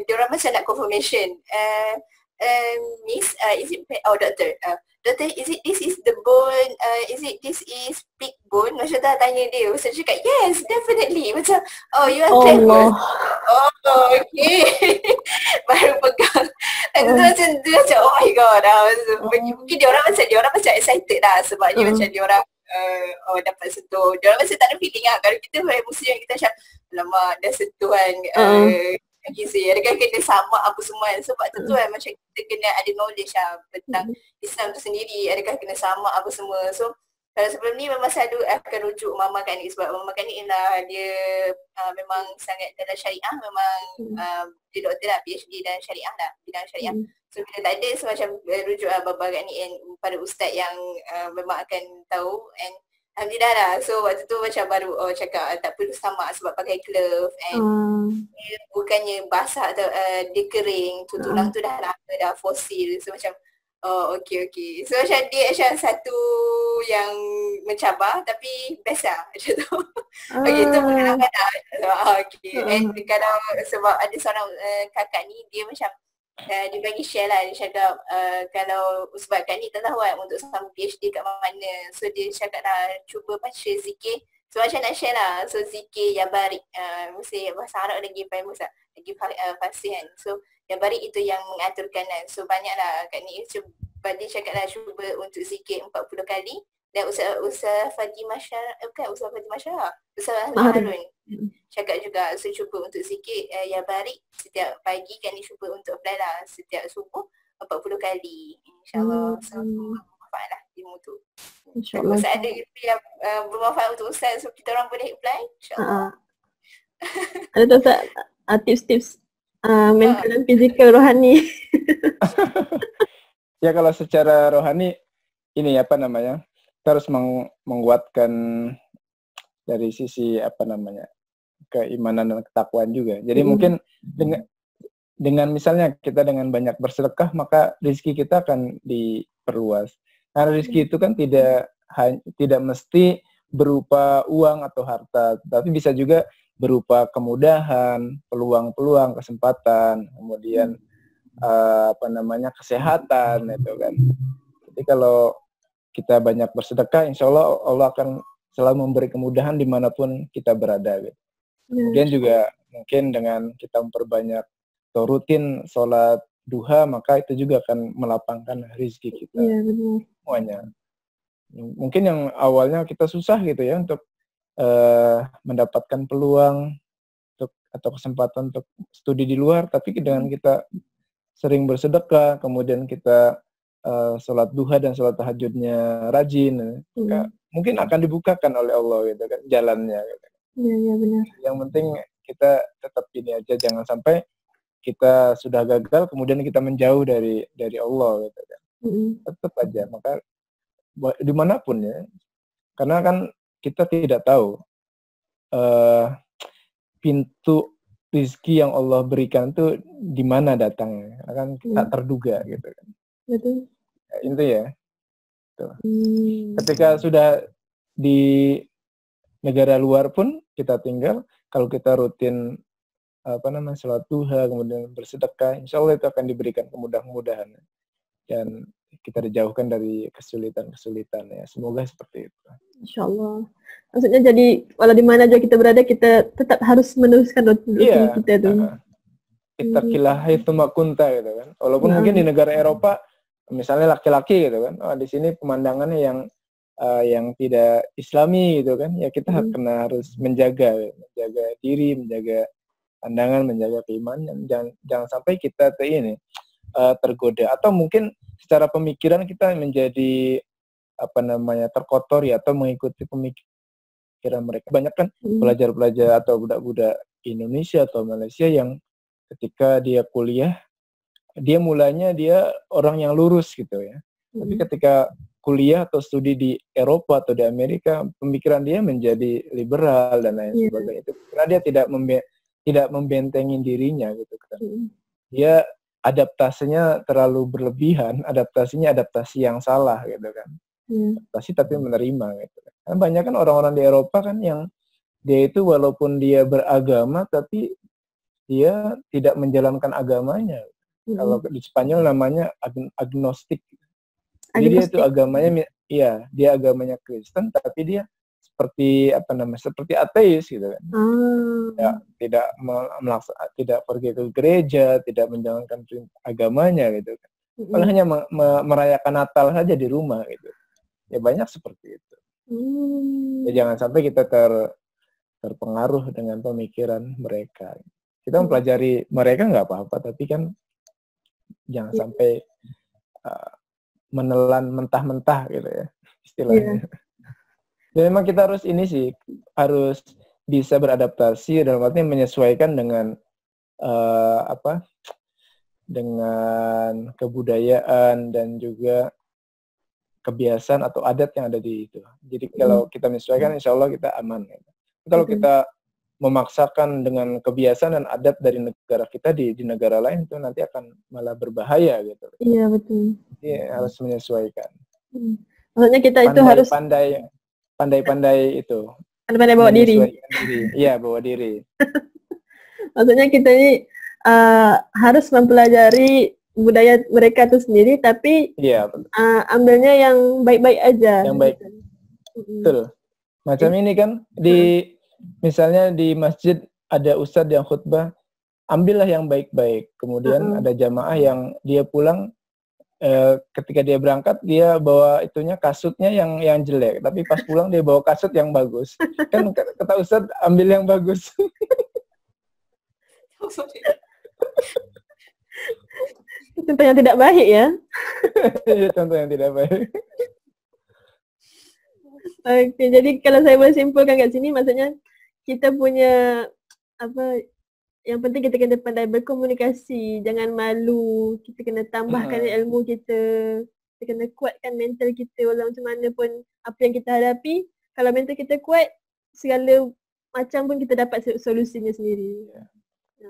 diorang macam nak confirmation. Miss, is it doctor? Doctor, this is the bone? This is pig bone? Macam tu tanya dia. Saya cakap, yes, definitely. Macam, oh, you are clever. Oh, okay. Baru pegang. Macam tu macam, oh my god. Mungkin dia orang macam excited lah sebabnya macam dia orang dapat sentuh. Dia orang macam tak ada feeling lah. Kalau kita Muslim kita macam, alamak, dah sentuh kan. Adakah kena sama apa semua kan. Sebab tu kan macam kita kena ada knowledge lah tentang Islam tu sendiri. Adakah kena sama apa semua. So kalau sebelum ni memang selalu akan rujuk Mama Kak Nik. Sebab Mama Kak Nik lah dia memang sangat dalam syariah. Memang dia doktor lah, PhD dalam syariah lah, bidang syariah. So bila tak ada semacam rujuk lah Baba Kak Nik and para ustaz yang memang akan tahu. And alhamdulillah lah. So waktu tu macam baru cakap tak perlu sama sebab pakai glove and dia bukannya basah atau dia kering, tulang tu dah lama, dah fosil. So macam okay. So macam dia macam satu yang mencabar tapi best lah macam tu. Okay, tu pengalaman lah. Okay. And kalau sebab ada seorang kakak ni dia macam dia bagi share lah, dia cakap kalau sebab Kak Nik tak tahu kan untuk sama PhD kat mana. So dia cakap lah cuba baca zikir. So macam nak share lah. So zikir Yabarik, mesti bahasa Arab lagi famous lah, lagi fasih kan. So Yabarik itu yang mengaturkan kan. So banyak lah Kak Nik cuba, dia cakap lah cuba untuk zikir 40 kali. Dan Ustaz Fatimah Syarah, Ustaz Harun cakap juga, so cuba untuk zikir Yabarik setiap pagi kan, dia cuba untuk apply lah setiap subuh 40 kali. InsyaAllah bermanfaat lah ilmu tu. InsyaAllah. Ustaz ada yang bermanfaat untuk Ustaz, so kita orang boleh apply InsyaAllah. Ada tak Ustaz tips-tips mental dan fizikal rohani? Ya kalau secara rohani ini apa namanya, kita harus menguatkan dari sisi apa namanya keimanan dan ketakwaan juga. Jadi mungkin dengan misalnya kita dengan banyak bersedekah maka rezeki kita akan diperluas. Karena rezeki itu kan tidak mesti berupa uang atau harta, tapi bisa juga berupa kemudahan, peluang-peluang, kesempatan, kemudian kesehatan itu kan. Jadi kalau kita banyak bersedekah, insya Allah Allah akan selalu memberi kemudahan dimanapun kita berada. Gitu. Kemudian juga mungkin dengan kita memperbanyak atau rutin sholat duha, maka itu juga akan melapangkan rezeki kita. Iya, benar. Semuanya. Mungkin yang awalnya kita susah gitu ya untuk mendapatkan peluang atau kesempatan untuk studi di luar, tapi dengan kita sering bersedekah, kemudian kita sholat duha dan sholat tahajudnya rajin, mungkin akan dibukakan oleh Allah gitu kan jalannya. Gitu. Iya benar. Yang penting kita tetap ini aja, jangan sampai kita sudah gagal kemudian kita menjauh dari Allah gitu kan. Tetap aja, maka dimanapun ya, karena kan kita tidak tahu pintu rezeki yang Allah berikan tuh di mana datangnya, kan tak terduga gitu kan. Betul. Itu ya. Tuh. Ketika sudah di negara luar pun kita tinggal, kalau kita rutin sholat duha, kemudian bersedekah, insya Allah itu akan diberikan kemudahan-kemudahan dan kita dijauhkan dari kesulitan-kesulitan ya. Semoga seperti itu. Insya Allah. Maksudnya jadi walau di mana aja kita berada, kita tetap harus meneruskan rutin kita tuh. Ittaqillaha haitsu ma kunta gitu kan. Walaupun mungkin di negara Eropa misalnya laki-laki gitu kan, di sini pemandangannya yang tidak Islami gitu kan, ya kita harus menjaga diri, menjaga pandangan, menjaga keimanan, jangan sampai kita tergoda, atau mungkin secara pemikiran kita menjadi terkotori atau mengikuti pemikiran mereka. Banyak kan pelajar-pelajar atau budak-budak Indonesia atau Malaysia yang ketika dia kuliah, dia mulanya dia orang yang lurus gitu ya. Tapi ketika kuliah atau studi di Eropa atau di Amerika, pemikiran dia menjadi liberal dan lain sebagainya. Itu karena dia tidak membentengin dirinya gitu kan. Dia adaptasinya terlalu berlebihan, adaptasi yang salah gitu kan. Adaptasi tapi menerima gitu kan. Kan banyak kan orang-orang di Eropa kan yang dia itu walaupun dia beragama tapi dia tidak menjalankan agamanya. Kalau di Spanyol namanya agnostik. Jadi dia itu agamanya, dia agamanya Kristen, tapi dia seperti ateis gitu kan. Ya, tidak pergi ke gereja, tidak menjalankan agamanya gitu kan. Malah hanya merayakan Natal saja di rumah gitu. Ya banyak seperti itu. Ya jangan sampai kita terpengaruh dengan pemikiran mereka. Kita mempelajari mereka nggak apa-apa, tapi kan jangan sampai menelan mentah-mentah gitu ya istilahnya. Dan memang kita harus bisa beradaptasi dalam arti menyesuaikan dengan dengan kebudayaan dan juga kebiasaan atau adat yang ada di itu. Jadi kalau kita menyesuaikan, insya Allah kita aman. Gitu. Kalau kita memaksakan dengan kebiasaan dan adat dari negara kita di negara lain, itu nanti akan malah berbahaya gitu. Iya betul. Jadi harus menyesuaikan. Maksudnya kita itu harus pandai-pandai itu. Pandai bawa diri. Iya, bawa diri. Maksudnya kita ini harus mempelajari budaya mereka itu sendiri, tapi ambilnya yang baik-baik aja. Yang baik. Betul. Macam ini kan misalnya di masjid ada ustadz yang khutbah, ambillah yang baik-baik. Kemudian ada jamaah yang dia pulang, ketika dia berangkat dia bawa kasutnya yang jelek, tapi pas pulang dia bawa kasut yang bagus. Kan kata ustadz ambil yang bagus. Contoh yang tidak baik ya. Contoh yang tidak baik. Oke, jadi kalau saya boleh simpulkan kat sini, maksudnya kita punya yang penting kita kena pandai berkomunikasi, jangan malu, kita kena tambahkan ilmu kita kena kuatkan mental kita, walau macam mana pun apa yang kita hadapi, kalau mental kita kuat, segala macam pun kita dapat solusinya sendiri.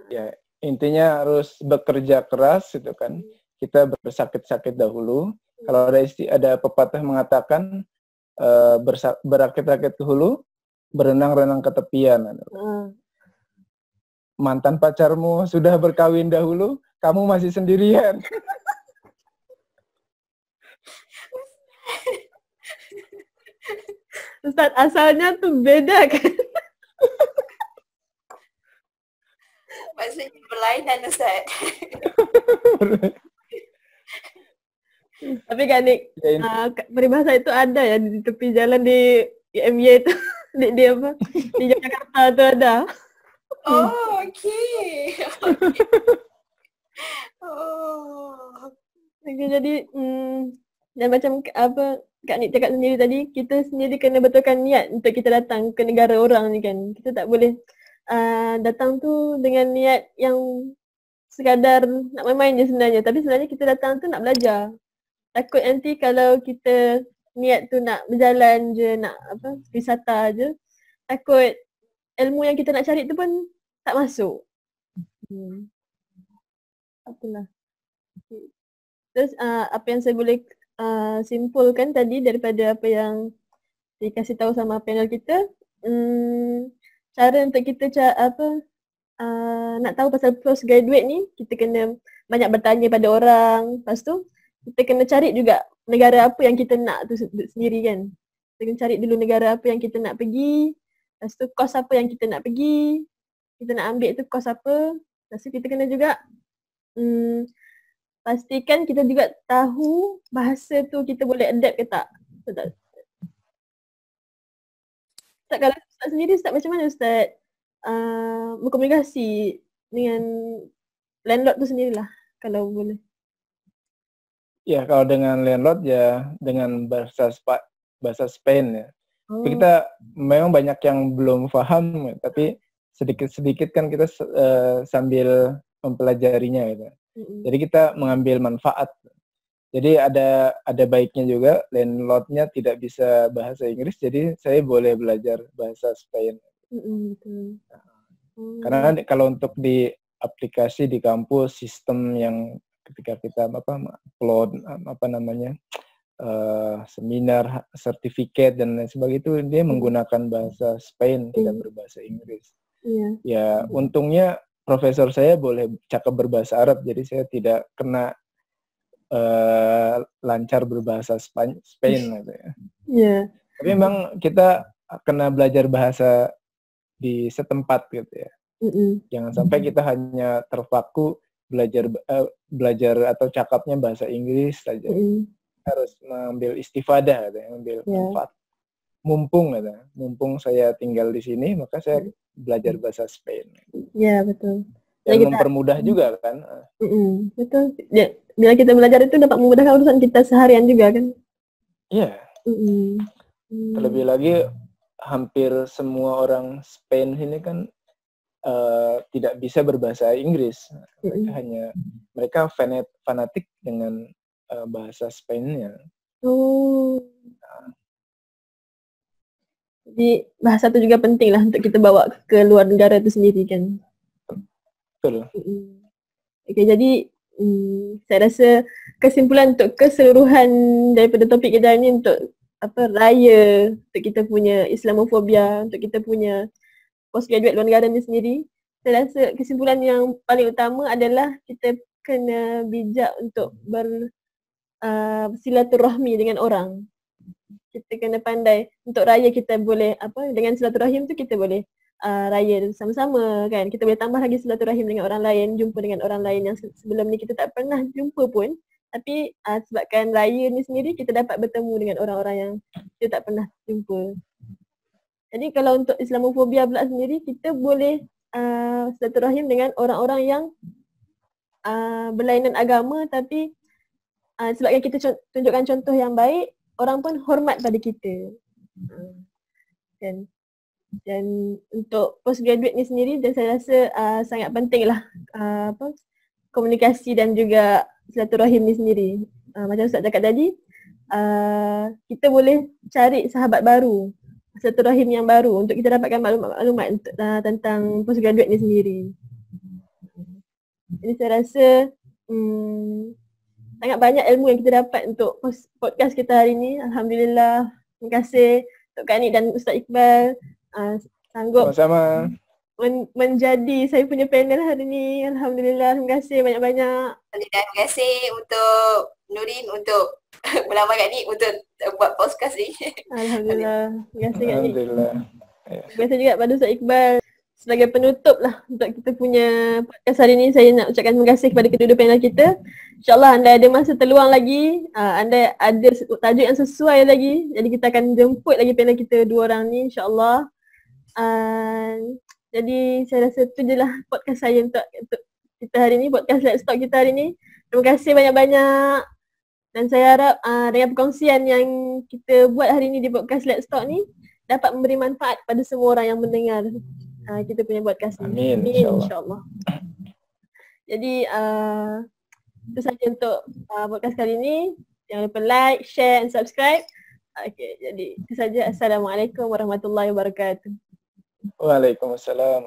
Ya, intinya harus bekerja keras gitu kan. Kita bersakit-sakit dahulu. Kalau ada pepatah mengatakan berakit-rakit ke hulu, berenang-renang ke tepian. Mantan pacarmu sudah berkawin dahulu, kamu masih sendirian. Ustaz, asalnya tuh beda kan? Maksudnya berlainan Ustaz. Tapi kan Nik, peribahasa itu ada ya di tepi jalan di IMY itu, di apa? Di Jakarta itu ada. Oh, okey. Oh. Okay, jadi dan macam Kak Nik cakap sendiri tadi, kita sendiri kena betulkan niat untuk kita datang ke negara orang ni kan. Kita tak boleh datang tu dengan niat yang sekadar nak main-main je sebenarnya. Tapi sebenarnya kita datang tu nak belajar. Takut nanti kalau kita niat tu nak berjalan je, nak wisata je, takut ilmu yang kita nak cari tu pun tak masuk. Apalah. Terus apa yang saya boleh simpulkan tadi daripada apa yang dikasih tahu sama panel kita, cara untuk kita nak tahu pasal postgraduate ni, kita kena banyak bertanya pada orang. Lepas tu kita kena cari juga negara apa yang kita nak tu sendiri kan. Kita kena cari dulu negara apa yang kita nak pergi. Lepas tu kos apa yang kita nak pergi. Kita nak ambil tu kos apa. Lepas tu kita kena juga pastikan kita juga tahu bahasa tu kita boleh adapt ke tak. Ustaz, kalau Ustaz sendiri, Ustaz macam mana Ustaz berkomunikasi dengan landlord tu sendirilah kalau boleh. Ya, kalau dengan landlord ya dengan bahasa Spain ya. Tapi kita memang banyak yang belum paham, tapi sedikit-sedikit kan kita sambil mempelajarinya gitu. Jadi kita mengambil manfaat. Jadi ada baiknya juga, landlordnya tidak bisa bahasa Inggris, jadi saya boleh belajar bahasa Spain. Betul. Karena kalau untuk di aplikasi di kampus, sistem yang ketika kita upload seminar, sertifikat dan lain sebagainya itu dia menggunakan bahasa Spain, tidak berbahasa Inggris. Ya untungnya profesor saya boleh cakap berbahasa Arab, jadi saya tidak kena lancar berbahasa Spain gitu ya. Tapi memang kita kena belajar bahasa di setempat gitu ya. Jangan sampai kita hanya terpaku belajar atau cakapnya bahasa Inggris saja. Harus mengambil istifadah, mengambil manfaat. Mumpung saya tinggal di sini, maka saya belajar bahasa Spain. Ya, betul. Dan mempermudah juga kan. Betul. Ya, bila kita belajar itu dapat memudahkan urusan kita seharian juga kan. Iya. Terlebih lagi hampir semua orang Spain ini kan tidak bisa berbahasa Inggris. Mereka fanatik dengan bahasa Spainnya. Jadi bahasa itu juga penting lah untuk kita bawa ke luar negara itu sendiri kan. Betul. Okey, jadi saya rasa kesimpulan untuk keseluruhan daripada topik kita ni untuk raya, untuk kita punya Islamofobia, untuk kita punya postgraduate luar negara ni sendiri, saya rasa kesimpulan yang paling utama adalah kita kena bijak untuk bersilaturahmi dengan orang. Kita kena pandai untuk raya kita boleh dengan silaturahim tu kita boleh raya sama-sama kan. Kita boleh tambah lagi silaturahim dengan orang lain, jumpa dengan orang lain yang sebelum ni kita tak pernah jumpa pun. Tapi sebabkan raya ni sendiri kita dapat bertemu dengan orang-orang yang kita tak pernah jumpa. Jadi kalau untuk Islamofobia pula sendiri, kita boleh silaturahim dengan orang-orang yang berlainan agama, tapi sebabkan kita tunjukkan contoh yang baik, orang pun hormat pada kita. Dan untuk postgraduate ni sendiri, dan saya rasa sangat penting lah komunikasi dan juga silaturahim ni sendiri. Macam Ustaz cakap tadi, kita boleh cari sahabat baru, silaturahim yang baru untuk kita dapatkan maklumat tentang postgraduate ni sendiri. Jadi saya rasa sangat banyak ilmu yang kita dapat untuk podcast kita hari ni. Alhamdulillah. Terima kasih Tok Kak Nik dan Ustaz Iqbal sanggup sama-sama menjadi saya punya panel hari ni. Alhamdulillah. Terima kasih banyak-banyak. Terima kasih untuk Nurin untuk berlama Kak Nik untuk buat podcast ni. Alhamdulillah. Terima kasih Kak Nik. Alhamdulillah. Terima kasih juga pada Ustaz Iqbal. Sebagai penutup lah untuk kita punya podcast hari ni, saya nak ucapkan terima kasih kepada kedua-dua panel kita. InsyaAllah anda ada masa terluang lagi, anda ada tajuk yang sesuai lagi, jadi kita akan jemput lagi panel kita dua orang ni insyaAllah. Jadi saya rasa tu je lah podcast saya untuk kita hari ni, podcast Let's Talk kita hari ni. Terima kasih banyak-banyak dan saya harap dengan perkongsian yang kita buat hari ni di podcast Let's Talk ni dapat memberi manfaat pada semua orang yang mendengar kita punya podcast ni. Amin, insyaAllah. Jadi itu saja untuk podcast kali ni. Jangan lupa like, share and subscribe. Okay, jadi itu saja. Assalamualaikum warahmatullahi wabarakatuh. Waalaikumsalam.